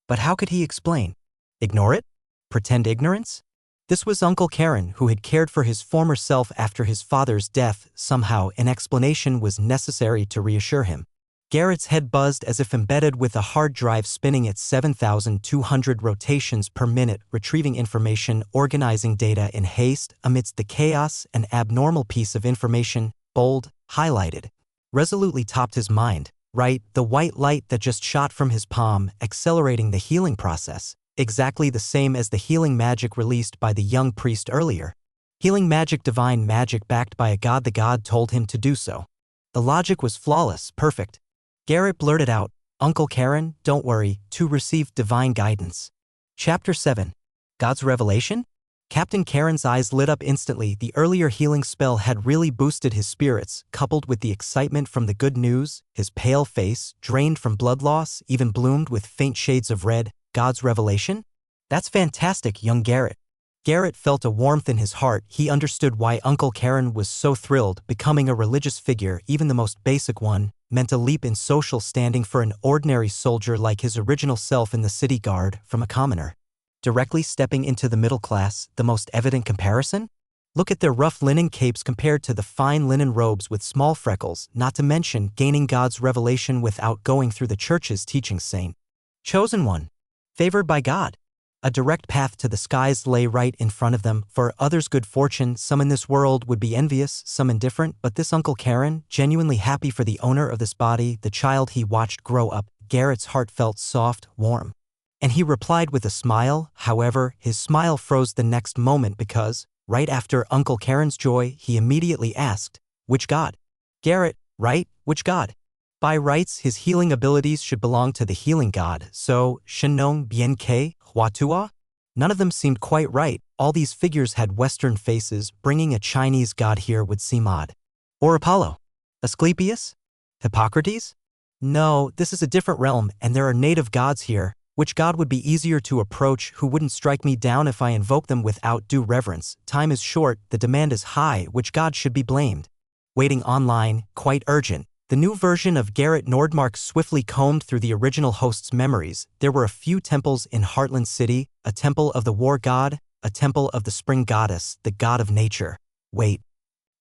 But how could he explain? Ignore it? Pretend ignorance? This was Uncle Karen, who had cared for his former self after his father's death. Somehow, an explanation was necessary to reassure him. Garrett's head buzzed as if embedded with a hard drive spinning at 7,200 rotations per minute, retrieving information, organizing data in haste. Amidst the chaos, an abnormal piece of information, bold, highlighted, resolutely topped his mind. Right, the white light that just shot from his palm, accelerating the healing process. Exactly the same as the healing magic released by the young priest earlier. Healing magic, divine magic backed by a god. The god told him to do so. The logic was flawless, perfect. Garrett blurted out, Uncle Karen, don't worry, to receive divine guidance. Chapter 7. God's Revelation? Captain Karen's eyes lit up instantly. The earlier healing spell had really boosted his spirits, coupled with the excitement from the good news. His pale face, drained from blood loss, even bloomed with faint shades of red. God's revelation? That's fantastic, young Garrett. Garrett felt a warmth in his heart. He understood why Uncle Karen was so thrilled. Becoming a religious figure, even the most basic one, meant a leap in social standing for an ordinary soldier like his original self in the city guard, from a commoner. Directly stepping into the middle class, the most evident comparison? Look at their rough linen capes compared to the fine linen robes with small freckles, not to mention gaining God's revelation without going through the church's teaching. Saint. Chosen one. Favored by God. A direct path to the skies lay right in front of them. For others, good fortune. Some in this world would be envious, some indifferent, but this Uncle Karen, genuinely happy for the owner of this body, the child he watched grow up. Garrett's heart felt soft, warm. And he replied with a smile. However, his smile froze the next moment because, right after Uncle Karen's joy, he immediately asked, which God? Garrett, right, which God? By rights, his healing abilities should belong to the healing god, so, Shenong Bien Ke, Huatua? None of them seemed quite right. All these figures had Western faces. Bringing a Chinese god here would seem odd. Or Apollo? Asclepius? Hippocrates? No, this is a different realm, and there are native gods here. Which god would be easier to approach? Who wouldn't strike me down if I invoke them without due reverence? Time is short, the demand is high. Which god should be blamed? Waiting online, quite urgent. The new version of Garrett Nordmark swiftly combed through the original host's memories. There were a few temples in Heartland City, a temple of the war god, a temple of the spring goddess, the god of nature. Wait,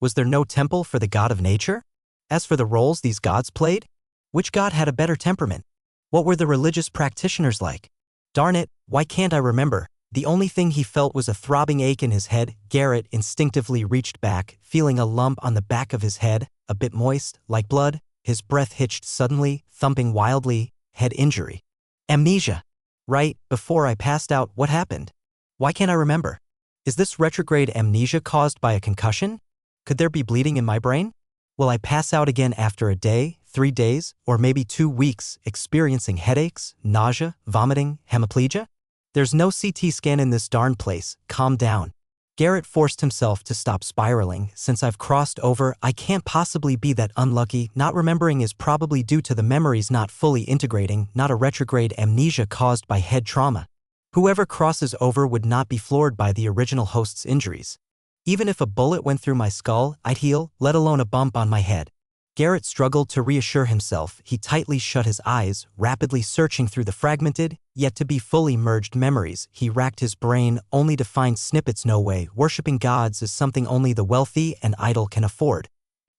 was there no temple for the god of nature? As for the roles these gods played, which god had a better temperament? What were the religious practitioners like? Darn it, why can't I remember? The only thing he felt was a throbbing ache in his head. Garrett instinctively reached back, feeling a lump on the back of his head, a bit moist, like blood. His breath hitched suddenly, thumping wildly. Head injury. Amnesia. Right, before I passed out, what happened? Why can't I remember? Is this retrograde amnesia caused by a concussion? Could there be bleeding in my brain? Will I pass out again after a day, 3 days, or maybe 2 weeks, experiencing headaches, nausea, vomiting, hemiplegia? There's no CT scan in this darn place. Calm down. Garrett forced himself to stop spiraling. Since I've crossed over, I can't possibly be that unlucky. Not remembering is probably due to the memories not fully integrating, not a retrograde amnesia caused by head trauma. Whoever crosses over would not be floored by the original host's injuries. Even if a bullet went through my skull, I'd heal, let alone a bump on my head. Garrett struggled to reassure himself. He tightly shut his eyes, rapidly searching through the fragmented, yet to be fully merged memories. He racked his brain, only to find snippets. No way. Worshipping gods is something only the wealthy and idle can afford.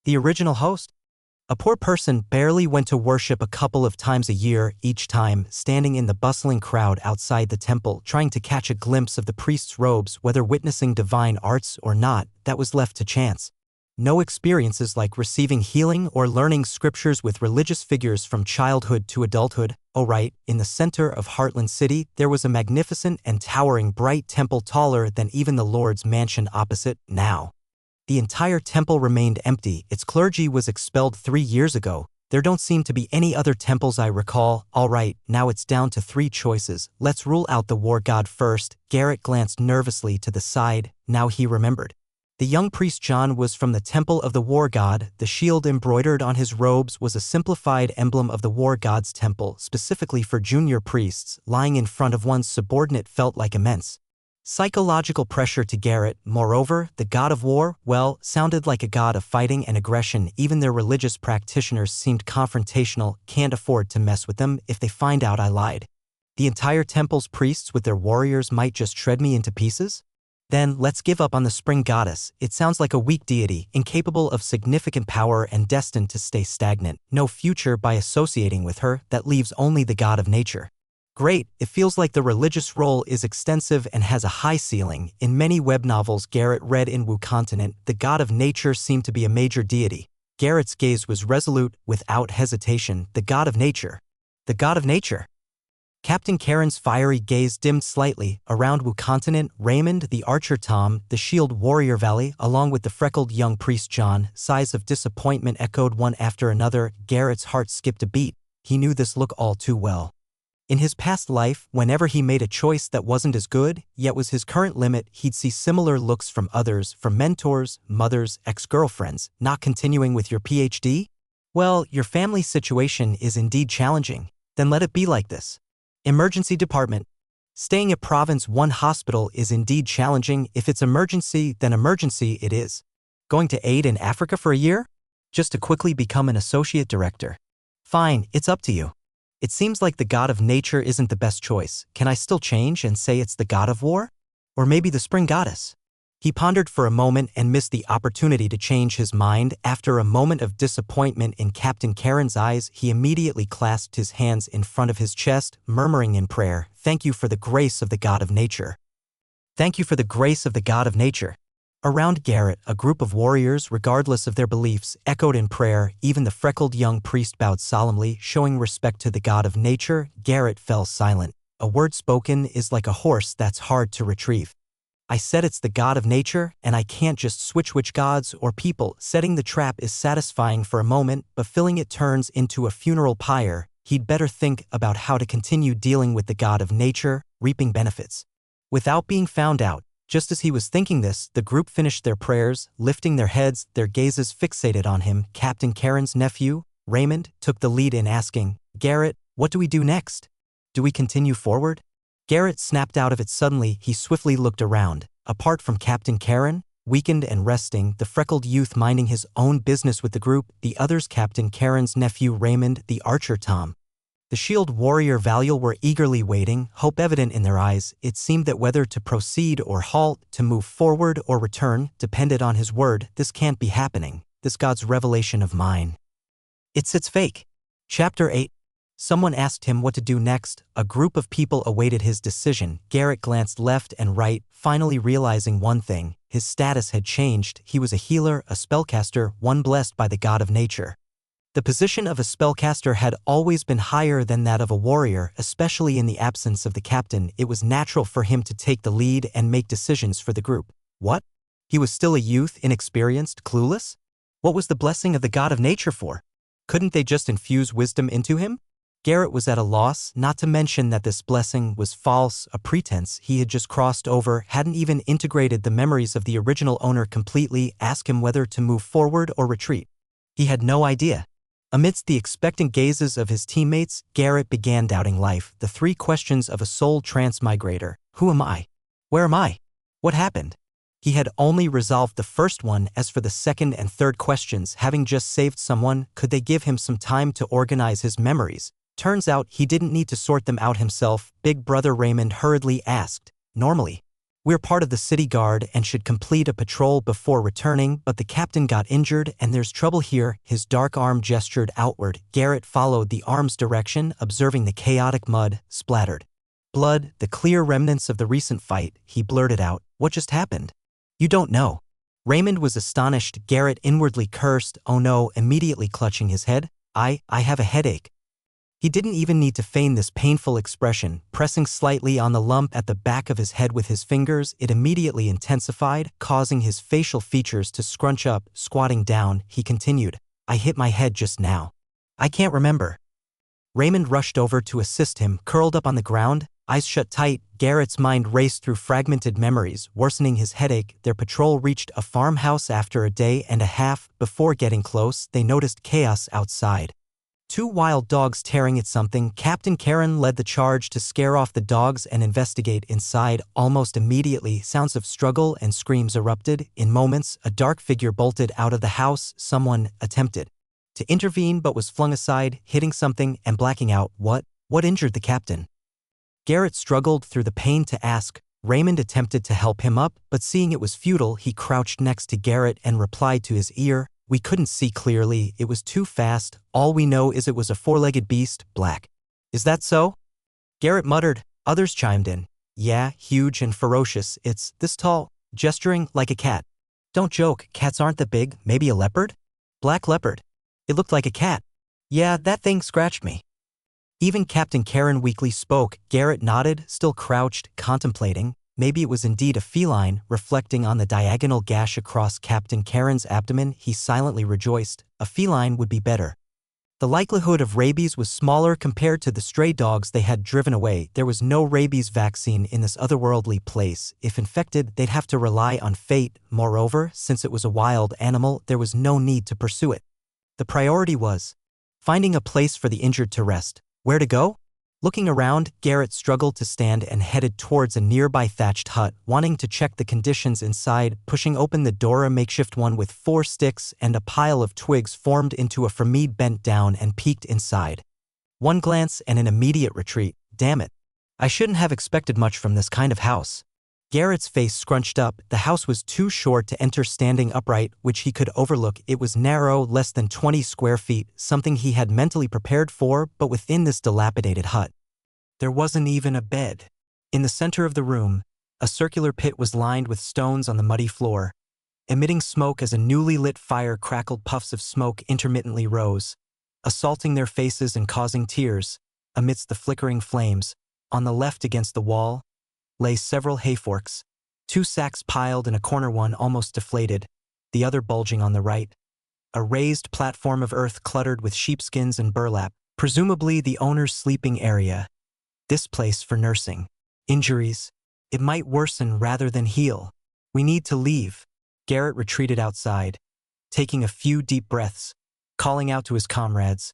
The original host? A poor person barely went to worship a couple of times a year, each time standing in the bustling crowd outside the temple trying to catch a glimpse of the priest's robes, whether witnessing divine arts or not, that was left to chance. No experiences like receiving healing or learning scriptures with religious figures from childhood to adulthood. Oh right, in the center of Heartland City, there was a magnificent and towering bright temple taller than even the Lord's mansion opposite. Now, the entire temple remained empty. Its clergy was expelled 3 years ago. There don't seem to be any other temples I recall. All right, now it's down to 3 choices. Let's rule out the war god first. Garrett glanced nervously to the side. Now he remembered. The young priest John was from the temple of the war god. The shield embroidered on his robes was a simplified emblem of the war god's temple, specifically for junior priests. Lying in front of one's subordinate felt like immense psychological pressure to Garrett. Moreover, the god of war, well, sounded like a god of fighting and aggression. Even their religious practitioners seemed confrontational. Can't afford to mess with them. If they find out I lied, the entire temple's priests with their warriors might just shred me into pieces? Then let's give up on the spring goddess. It sounds like a weak deity, incapable of significant power and destined to stay stagnant. No future by associating with her. That leaves only the god of nature. Great, it feels like the religious role is extensive and has a high ceiling. In many web novels Garrett read in Wu Continent, the god of nature seemed to be a major deity. Garrett's gaze was resolute, without hesitation. The god of nature. The god of nature. Captain Karen's fiery gaze dimmed slightly. Around Wu Continent, Raymond, the archer Tom, the shield warrior Valley, along with the freckled young priest John, sighs of disappointment echoed one after another. Garrett's heart skipped a beat. He knew this look all too well. In his past life, whenever he made a choice that wasn't as good, yet was his current limit, he'd see similar looks from others, from mentors, mothers, ex-girlfriends. Not continuing with your PhD? Well, your family situation is indeed challenging. Then let it be like this. Emergency department. Staying at Province 1 hospital is indeed challenging. If it's emergency, then emergency it is. Going to aid in Africa for a year? Just to quickly become an associate director. Fine, it's up to you. It seems like the god of nature isn't the best choice. Can I still change and say it's the god of war? Or maybe the spring goddess? He pondered for a moment and missed the opportunity to change his mind. After a moment of disappointment in Captain Karen's eyes, he immediately clasped his hands in front of his chest, murmuring in prayer, "Thank you for the grace of the god of nature. Thank you for the grace of the god of nature." Around Garrett, a group of warriors, regardless of their beliefs, echoed in prayer. Even the freckled young priest bowed solemnly, showing respect to the god of nature. Garrett fell silent. A word spoken is like a horse that's hard to retrieve. I said it's the god of nature, and I can't just switch which gods or people. Setting the trap is satisfying for a moment, but filling it turns into a funeral pyre. He'd better think about how to continue dealing with the god of nature, reaping benefits without being found out. Just as he was thinking this, the group finished their prayers, lifting their heads, their gazes fixated on him. Captain Karen's nephew, Raymond, took the lead in asking, "Garrett, what do we do next? Do we continue forward?" Garrett snapped out of it suddenly. He swiftly looked around. Apart from Captain Karen, weakened and resting, the freckled youth minding his own business with the group, the others Captain Karen's nephew Raymond, the archer Tom, the shield warrior Valiel were eagerly waiting, hope evident in their eyes. It seemed that whether to proceed or halt, to move forward or return, depended on his word. This can't be happening. This god's revelation of mine. It's fake. Chapter 8. Someone asked him what to do next. A group of people awaited his decision. Garrett glanced left and right, finally realizing one thing. His status had changed. He was a healer, a spellcaster, one blessed by the god of nature. The position of a spellcaster had always been higher than that of a warrior, especially in the absence of the captain. It was natural for him to take the lead and make decisions for the group. What? He was still a youth, inexperienced, clueless? What was the blessing of the god of nature for? Couldn't they just infuse wisdom into him? Garrett was at a loss, not to mention that this blessing was false, a pretense he had just crossed over, hadn't even integrated the memories of the original owner completely. Ask him whether to move forward or retreat. He had no idea. Amidst the expectant gazes of his teammates, Garrett began doubting life. The 3 questions of a soul transmigrator. Who am I? Where am I? What happened? He had only resolved the first one. As for the second and third questions, having just saved someone, could they give him some time to organize his memories? Turns out he didn't need to sort them out himself. Big brother Raymond hurriedly asked, "Normally, We're part of the city guard and should complete a patrol before returning, but the captain got injured and there's trouble here." His dark arm gestured outward. Garrett followed the arm's direction, observing the chaotic mud, splattered blood, the clear remnants of the recent fight. He blurted out, "What just happened?" "You don't know." Raymond was astonished. Garrett inwardly cursed, "Oh no," immediately clutching his head. I have a headache." He didn't even need to feign this painful expression. Pressing slightly on the lump at the back of his head with his fingers, it immediately intensified, causing his facial features to scrunch up. Squatting down, he continued, "I hit my head just now. I can't remember." Raymond rushed over to assist him, curled up on the ground, eyes shut tight. Garrett's mind raced through fragmented memories, worsening his headache. Their patrol reached a farmhouse after a day and a half. Before getting close, they noticed chaos outside. Two wild dogs tearing at something. Captain Karen led the charge to scare off the dogs and investigate inside. Almost immediately, sounds of struggle and screams erupted. In moments, a dark figure bolted out of the house. Someone attempted to intervene but was flung aside, hitting something and blacking out. What injured the captain?" Garrett struggled through the pain to ask. Raymond attempted to help him up, but seeing it was futile, he crouched next to Garrett and replied to his ear, "We couldn't see clearly, it was too fast. All we know is it was a four-legged beast, black." "Is that so?" Garrett muttered. Others chimed in. "Yeah, huge and ferocious. It's this tall," gesturing like a cat. "Don't joke, cats aren't that big. Maybe a leopard?" "Black leopard. It looked like a cat." "Yeah, that thing scratched me." Even Captain Karen weakly spoke. Garrett nodded, still crouched, contemplating. Maybe it was indeed a feline. Reflecting on the diagonal gash across Captain Karen's abdomen, he silently rejoiced. A feline would be better. The likelihood of rabies was smaller compared to the stray dogs they had driven away. There was no rabies vaccine in this otherworldly place. If infected, they'd have to rely on fate. Moreover, since it was a wild animal, there was no need to pursue it. The priority was finding a place for the injured to rest. Where to go? Looking around, Garrett struggled to stand and headed towards a nearby thatched hut, wanting to check the conditions inside. Pushing open the door, a makeshift one with 4 sticks and a pile of twigs formed into a Fremide, bent down and peeked inside. One glance and an immediate retreat. Damn it. I shouldn't have expected much from this kind of house. Garrett's face scrunched up. The house was too short to enter standing upright, which he could overlook. It was narrow, less than 20 square feet, something he had mentally prepared for, but within this dilapidated hut, there wasn't even a bed. In the center of the room, a circular pit was lined with stones on the muddy floor, emitting smoke as a newly lit fire crackled. Puffs of smoke intermittently rose, assaulting their faces and causing tears. Amidst the flickering flames, on the left against the wall, lay several hay forks, 2 sacks piled in a corner, one almost deflated, the other bulging on the right. A raised platform of earth cluttered with sheepskins and burlap, presumably the owner's sleeping area. This place for nursing injuries. It might worsen rather than heal. We need to leave. Garrett retreated outside, taking a few deep breaths, calling out to his comrades.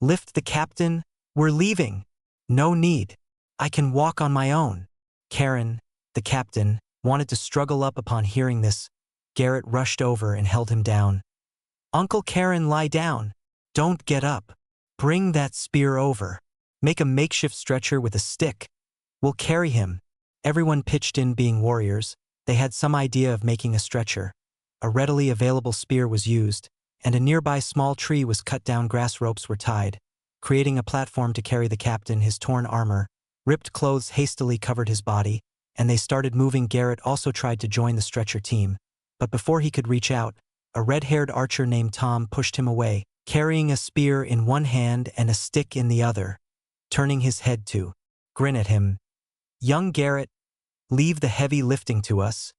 "Lift the captain, we're leaving." "No need. I can walk on my own." Karen, the captain, wanted to struggle up upon hearing this. Garrett rushed over and held him down. "Uncle Karen, lie down. Don't get up. Bring that spear over. Make a makeshift stretcher with a stick. We'll carry him." Everyone pitched in. Being warriors, they had some idea of making a stretcher. A readily available spear was used, and a nearby small tree was cut down. Grass ropes were tied, creating a platform to carry the captain. His torn armor, ripped clothes hastily covered his body, and they started moving. Garrett also tried to join the stretcher team, but before he could reach out, a red-haired archer named Tom pushed him away, carrying a spear in one hand and a stick in the other. Turning his head to grin at him, "Young Garrett, leave the heavy lifting to us.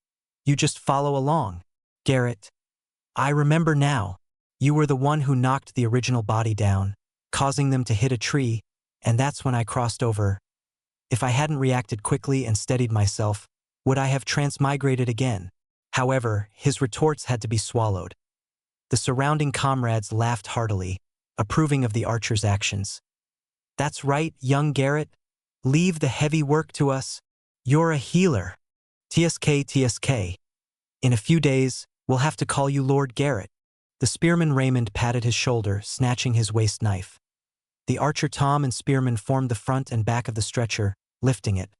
You just follow along." "Garrett, I remember now. You were the one who knocked the original body down, causing them to hit a tree, and that's when I crossed over. If I hadn't reacted quickly and steadied myself, would I have transmigrated again?" However, his retorts had to be swallowed. The surrounding comrades laughed heartily, approving of the archer's actions. "That's right, young Garrett. Leave the heavy work to us. You're a healer. TSK. In a few days, we'll have to call you Lord Garrett." The spearman Raymond patted his shoulder, snatching his waist knife. The archer Tom and spearman formed the front and back of the stretcher, lifting it.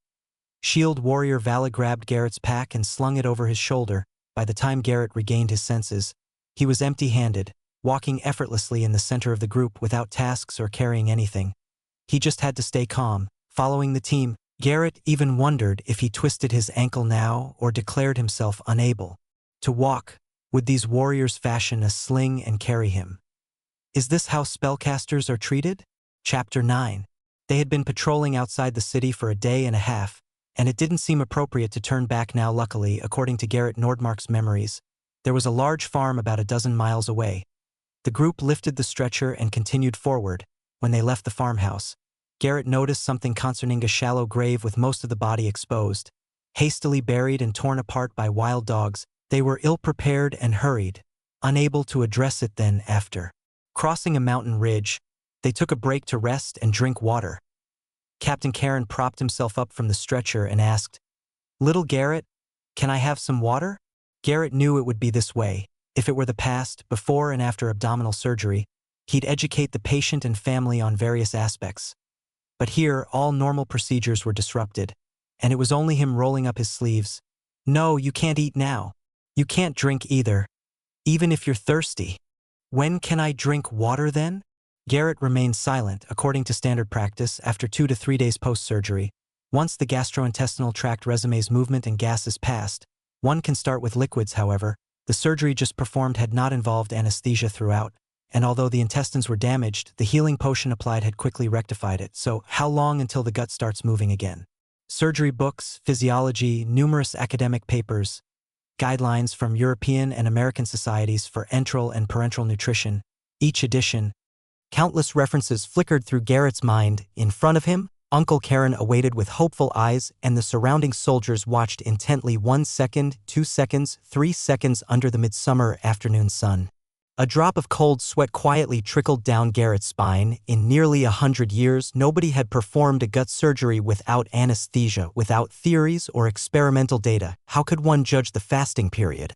Shield warrior Vala grabbed Garrett's pack and slung it over his shoulder. By the time Garrett regained his senses, he was empty-handed, walking effortlessly in the center of the group without tasks or carrying anything. He just had to stay calm, following the team. Garrett even wondered if he twisted his ankle now or declared himself unable to walk. Would these warriors fashion a sling and carry him? Is this how spellcasters are treated? Chapter 9. They had been patrolling outside the city for a day and a half, and it didn't seem appropriate to turn back now. Luckily, according to Garrett Nordmark's memories, there was a large farm about a dozen miles away. The group lifted the stretcher and continued forward. When they left the farmhouse, Garrett noticed something concerning: a shallow grave with most of the body exposed, hastily buried and torn apart by wild dogs. They were ill-prepared and hurried, unable to address it. Then, after crossing a mountain ridge, they took a break to rest and drink water. Captain Karen propped himself up from the stretcher and asked, "Little Garrett, can I have some water?" Garrett knew it would be this way. If it were the past, before and after abdominal surgery, he'd educate the patient and family on various aspects. But here, all normal procedures were disrupted, and it was only him rolling up his sleeves. "No, you can't eat now. You can't drink either, even if you're thirsty." "When can I drink water then?" Garrett remained silent. According to standard practice, after 2 to 3 days post-surgery, once the gastrointestinal tract resumes movement and gas is passed, one can start with liquids. However, the surgery just performed had not involved anesthesia throughout, and although the intestines were damaged, the healing potion applied had quickly rectified it. So, how long until the gut starts moving again? Surgery books, physiology, numerous academic papers, guidelines from European and American societies for enteral and parenteral nutrition, each edition. Countless references flickered through Garrett's mind. In front of him, Uncle Karen awaited with hopeful eyes, and the surrounding soldiers watched intently. 1 second, 2 seconds, 3 seconds under the midsummer afternoon sun. A drop of cold sweat quietly trickled down Garrett's spine. In nearly 100 years, nobody had performed a gut surgery without anesthesia, without theories or experimental data. How could one judge the fasting period?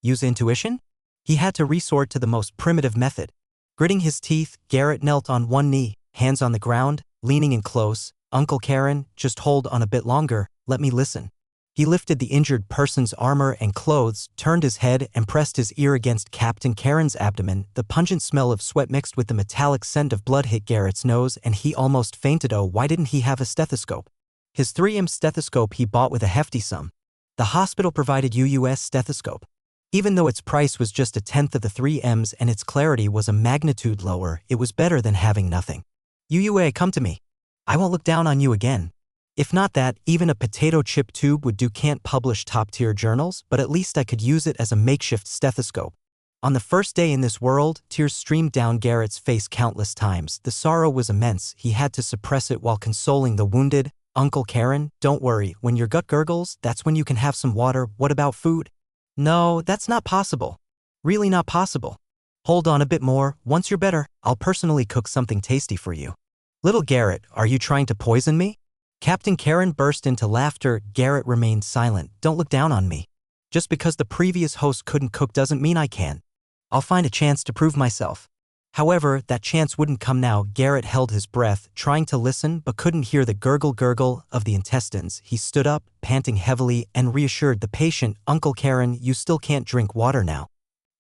Use intuition? He had to resort to the most primitive method. Gritting his teeth, Garrett knelt on one knee, hands on the ground, leaning in close. "Uncle Karen, just hold on a bit longer, let me listen." He lifted the injured person's armor and clothes, turned his head, and pressed his ear against Captain Karen's abdomen. The pungent smell of sweat mixed with the metallic scent of blood hit Garrett's nose, and he almost fainted. Oh, why didn't he have a stethoscope? His 3M stethoscope he bought with a hefty sum. The hospital provided US stethoscope. Even though its price was just a tenth of the 3M's and its clarity was a magnitude lower, it was better than having nothing. "UUA, come to me. I won't look down on you again. If not that, even a potato chip tube would do. Can't publish top-tier journals, but at least I could use it as a makeshift stethoscope." On the first day in this world, tears streamed down Garrett's face countless times. The sorrow was immense. He had to suppress it while consoling the wounded. "Uncle Karen, don't worry. When your gut gurgles, that's when you can have some water. What about food?" "No, that's not possible. Really not possible." "Hold on a bit more. Once you're better, I'll personally cook something tasty for you." "Little Garrett, are you trying to poison me?" Captain Karen burst into laughter. Garrett remained silent. "Don't look down on me. Just because the previous host couldn't cook doesn't mean I can. I'll find a chance to prove myself." However, that chance wouldn't come now. Garrett held his breath, trying to listen but couldn't hear the gurgle of the intestines. He stood up, panting heavily, and reassured the patient, "Uncle Karen, you still can't drink water now.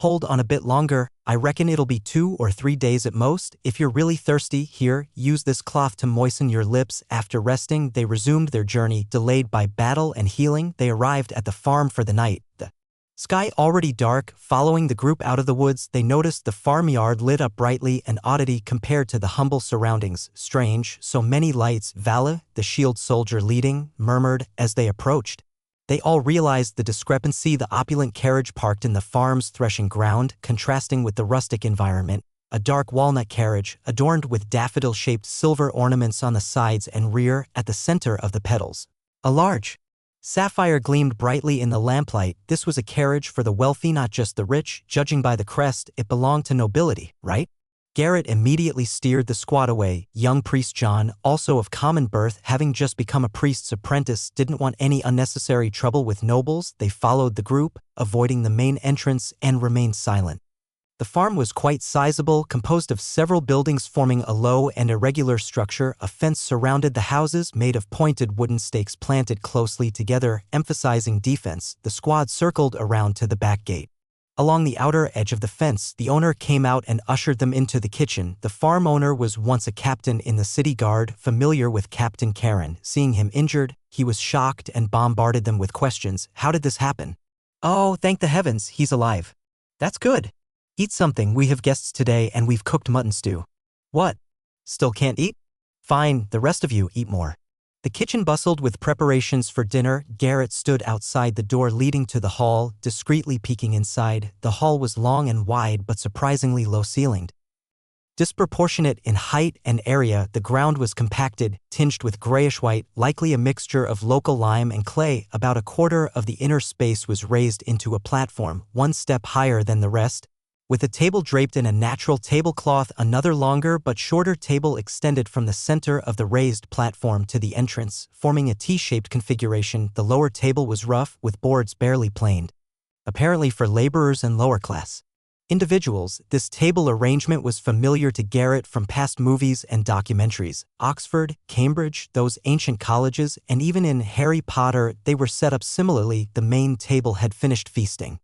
Hold on a bit longer. I reckon it'll be 2 or 3 days at most. If you're really thirsty, here, use this cloth to moisten your lips." After resting, they resumed their journey. Delayed by battle and healing, they arrived at the farm for the night. The sky already dark. Following the group out of the woods, they noticed the farmyard lit up brightly, an oddity compared to the humble surroundings. "Strange, so many lights." Vala, the shield soldier leading, murmured as they approached. They all realized the discrepancy. The opulent carriage parked in the farm's threshing ground, contrasting with the rustic environment. A dark walnut carriage, adorned with daffodil-shaped silver ornaments on the sides and rear, at the center of the pedals. A large sapphire gleamed brightly in the lamplight. This was a carriage for the wealthy, not just the rich. Judging by the crest, it belonged to nobility, right? Garrett immediately steered the squad away. Young priest John, also of common birth, having just become a priest's apprentice, didn't want any unnecessary trouble with nobles. They followed the group, avoiding the main entrance, and remained silent. The farm was quite sizable, composed of several buildings forming a low and irregular structure. A fence surrounded the houses made of pointed wooden stakes planted closely together, emphasizing defense. The squad circled around to the back gate. Along the outer edge of the fence, the owner came out and ushered them into the kitchen. The farm owner was once a captain in the city guard, familiar with Captain Karen. Seeing him injured, he was shocked and bombarded them with questions. How did this happen? Oh, thank the heavens, he's alive. That's good. Eat something, we have guests today and we've cooked mutton stew. What? Still can't eat? Fine, the rest of you eat more. The kitchen bustled with preparations for dinner. Garrett stood outside the door leading to the hall, discreetly peeking inside. The hall was long and wide but surprisingly low-ceilinged. Disproportionate in height and area, the ground was compacted, tinged with grayish-white, likely a mixture of local lime and clay. About a quarter of the inner space was raised into a platform, one step higher than the rest, with a table draped in a natural tablecloth. Another longer but shorter table extended from the center of the raised platform to the entrance, forming a T-shaped configuration. The lower table was rough, with boards barely planed, apparently for laborers and lower-class individuals. This table arrangement was familiar to Garrett from past movies and documentaries. Oxford, Cambridge, those ancient colleges, and even in Harry Potter, they were set up similarly. The main table had finished feasting.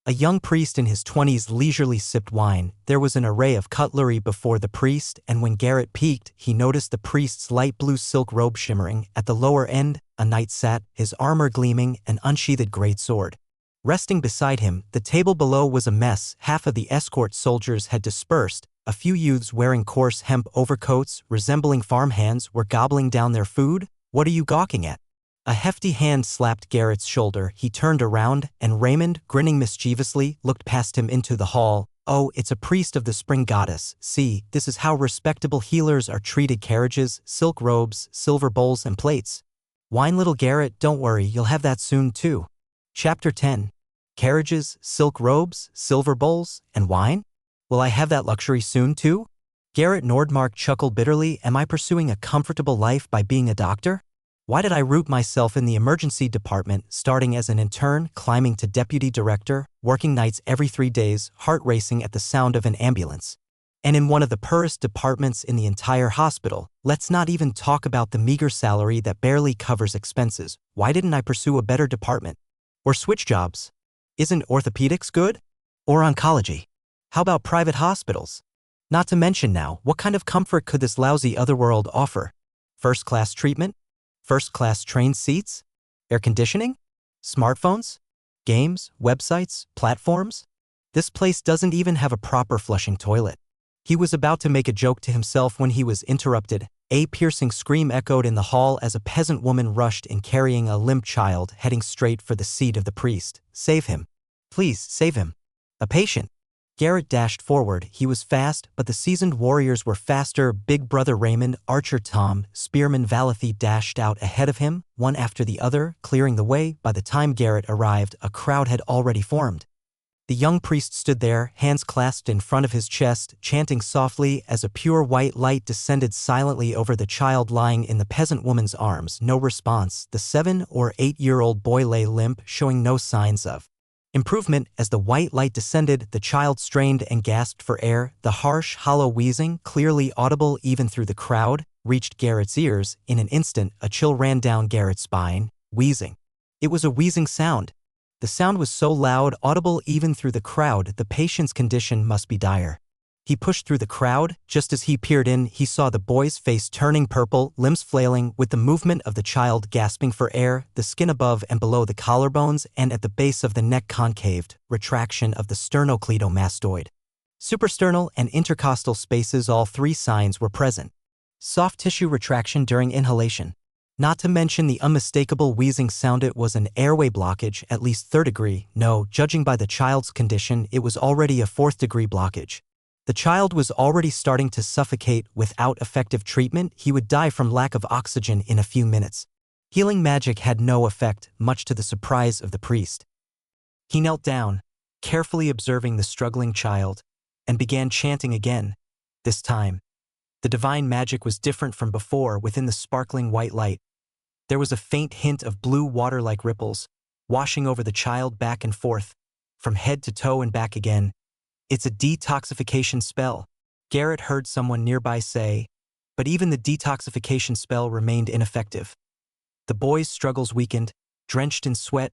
A young priest in his 20s leisurely sipped wine. There was an array of cutlery before the priest, and when Garrett peeked, he noticed the priest's light blue silk robe shimmering. At the lower end, a knight sat, his armor gleaming, an unsheathed great sword resting beside him. The table below was a mess. Half of the escort soldiers had dispersed. A few youths wearing coarse hemp overcoats, resembling farmhands, were gobbling down their food. What are you gawking at? A hefty hand slapped Garrett's shoulder. He turned around, and Raymond, grinning mischievously, looked past him into the hall. Oh, it's a priest of the spring goddess. See, this is how respectable healers are treated. Carriages, silk robes, silver bowls and plates. Wine. Little Garrett, don't worry, you'll have that soon too. Chapter 10. Carriages, silk robes, silver bowls, and wine? Will I have that luxury soon too? Garrett Nordmark chuckled bitterly. Am I pursuing a comfortable life by being a doctor? Why did I root myself in the emergency department, starting as an intern, climbing to deputy director, working nights every 3 days, heart racing at the sound of an ambulance? And in one of the poorest departments in the entire hospital. Let's not even talk about the meager salary that barely covers expenses. Why didn't I pursue a better department? Or switch jobs? Isn't orthopedics good? Or oncology? How about private hospitals? Not to mention now, what kind of comfort could this lousy otherworld offer? First-class treatment? First-class train seats? Air conditioning? Smartphones? Games? Websites? Platforms? This place doesn't even have a proper flushing toilet. He was about to make a joke to himself when he was interrupted. A piercing scream echoed in the hall as a peasant woman rushed in carrying a limp child, heading straight for the seat of the priest. Save him. Please, save him. A patient. Garrett dashed forward. He was fast, but the seasoned warriors were faster. Big Brother Raymond, Archer Tom, Spearman Valathi dashed out ahead of him, one after the other, clearing the way. By the time Garrett arrived, a crowd had already formed. The young priest stood there, hands clasped in front of his chest, chanting softly as a pure white light descended silently over the child lying in the peasant woman's arms. No response. The 7- or 8-year-old boy lay limp, showing no signs of improvement. As the white light descended, the child strained and gasped for air. The harsh, hollow wheezing, clearly audible even through the crowd, reached Garrett's ears. In an instant, a chill ran down Garrett's spine. Wheezing. It was a wheezing sound. The sound was so loud, audible even through the crowd. The patient's condition must be dire. He pushed through the crowd. Just as he peered in, he saw the boy's face turning purple, limbs flailing, with the movement of the child gasping for air, the skin above and below the collarbones and at the base of the neck concaved, retraction of the sternocleidomastoid, suprasternal and intercostal spaces. All 3 signs were present. Soft tissue retraction during inhalation. Not to mention the unmistakable wheezing sound. It was an airway blockage, at least 3rd degree. No, judging by the child's condition, it was already a 4th degree blockage. The child was already starting to suffocate. Without effective treatment, he would die from lack of oxygen in a few minutes. Healing magic had no effect, much to the surprise of the priest. He knelt down, carefully observing the struggling child, and began chanting again. This time, the divine magic was different from before. Within the sparkling white light, there was a faint hint of blue water like ripples, washing over the child back and forth, from head to toe and back again. It's a detoxification spell, Garrett heard someone nearby say, but even the detoxification spell remained ineffective. The boy's struggles weakened, drenched in sweat.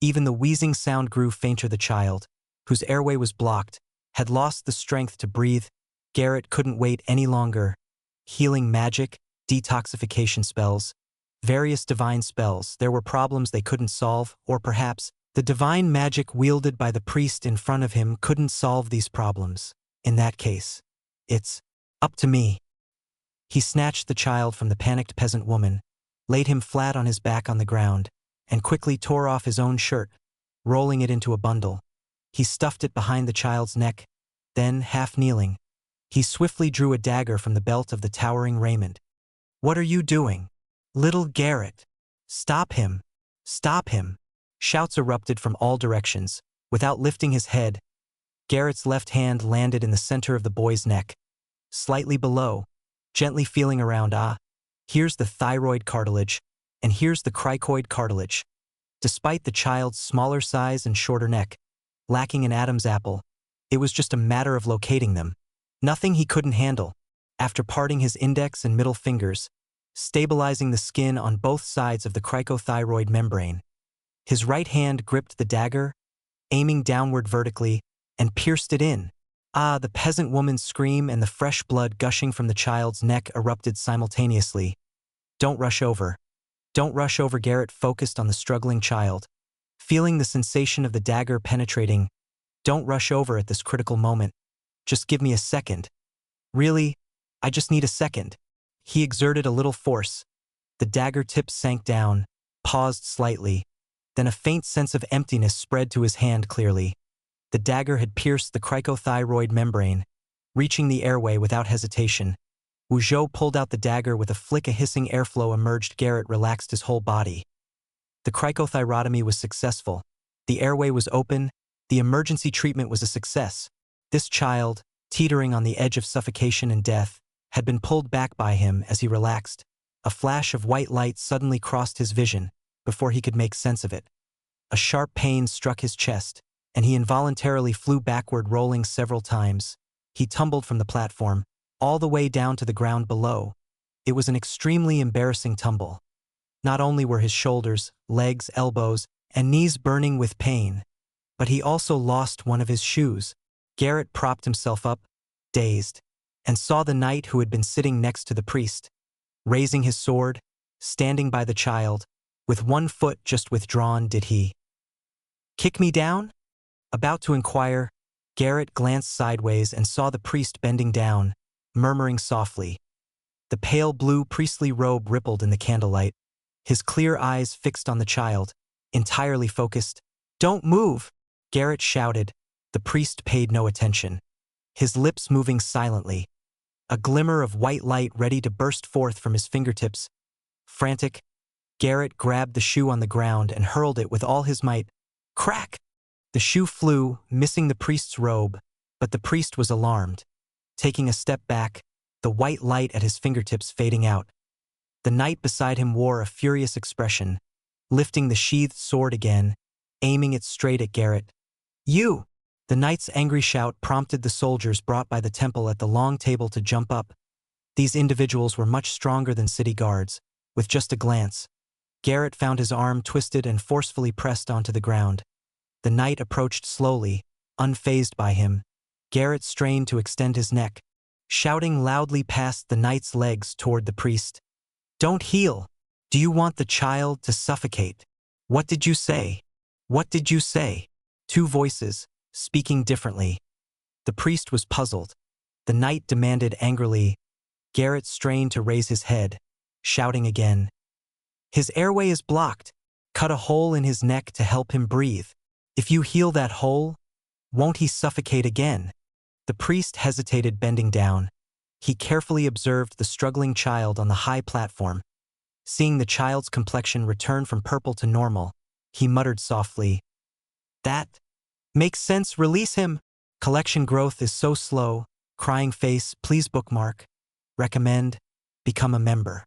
Even the wheezing sound grew fainter. The child, whose airway was blocked, had lost the strength to breathe. Garrett couldn't wait any longer. Healing magic, detoxification spells, various divine spells. There were problems they couldn't solve, or perhaps the divine magic wielded by the priest in front of him couldn't solve these problems. In that case, it's up to me. He snatched the child from the panicked peasant woman, laid him flat on his back on the ground, and quickly tore off his own shirt, rolling it into a bundle. He stuffed it behind the child's neck. Then, half kneeling, he swiftly drew a dagger from the belt of the towering Raymond. "What are you doing? Little Garrett! Stop him! Stop him!" Shouts erupted from all directions. Without lifting his head, Garrett's left hand landed in the center of the boy's neck. Slightly below, gently feeling around, here's the thyroid cartilage, and here's the cricoid cartilage. Despite the child's smaller size and shorter neck, lacking an Adam's apple, it was just a matter of locating them. Nothing he couldn't handle. After parting his index and middle fingers, stabilizing the skin on both sides of the cricothyroid membrane, his right hand gripped the dagger, aiming downward vertically, and pierced it in. The peasant woman's scream and the fresh blood gushing from the child's neck erupted simultaneously. "Don't rush over. Don't rush over." Garrett focused on the struggling child, feeling the sensation of the dagger penetrating. "Don't rush over at this critical moment. Just give me a second. Really, I just need a second." He exerted a little force. The dagger tip sank down, paused slightly. Then a faint sense of emptiness spread to his hand clearly. The dagger had pierced the cricothyroid membrane, reaching the airway without hesitation. Wuzhou pulled out the dagger with a flick. A hissing airflow emerged. Garrett relaxed his whole body. The cricothyrotomy was successful. The airway was open. The emergency treatment was a success. This child, teetering on the edge of suffocation and death, had been pulled back by him as he relaxed. A flash of white light suddenly crossed his vision before he could make sense of it. A sharp pain struck his chest, and he involuntarily flew backward, rolling several times. He tumbled from the platform, all the way down to the ground below. It was an extremely embarrassing tumble. Not only were his shoulders, legs, elbows, and knees burning with pain, but he also lost one of his shoes. Garrett propped himself up, dazed, and saw the knight who had been sitting next to the priest, raising his sword, standing by the child, with one foot just withdrawn. "Did he kick me down?" About to inquire, Garrett glanced sideways and saw the priest bending down, murmuring softly. The pale blue priestly robe rippled in the candlelight, his clear eyes fixed on the child, entirely focused. "Don't move!" Garrett shouted. The priest paid no attention, his lips moving silently, a glimmer of white light ready to burst forth from his fingertips. Frantic, Garrett grabbed the shoe on the ground and hurled it with all his might. Crack! The shoe flew, missing the priest's robe, but the priest was alarmed. Taking a step back, the white light at his fingertips fading out. The knight beside him wore a furious expression, lifting the sheathed sword again, aiming it straight at Garrett. "You!" The knight's angry shout prompted the soldiers brought by the temple at the long table to jump up. These individuals were much stronger than city guards. With just a glance, Garrett found his arm twisted and forcefully pressed onto the ground. The knight approached slowly, unfazed by him. Garrett strained to extend his neck, shouting loudly past the knight's legs toward the priest. "Don't heal! Do you want the child to suffocate? What did you say? What did you say?" Two voices, speaking differently. The priest was puzzled. The knight demanded angrily. Garrett strained to raise his head, shouting again. "His airway is blocked. Cut a hole in his neck to help him breathe. If you heal that hole, won't he suffocate again?" The priest hesitated, bending down. He carefully observed the struggling child on the high platform. Seeing the child's complexion return from purple to normal, he muttered softly, "That makes sense. Release him." Collection growth is so slow. Crying face. Please bookmark. Recommend. Become a member.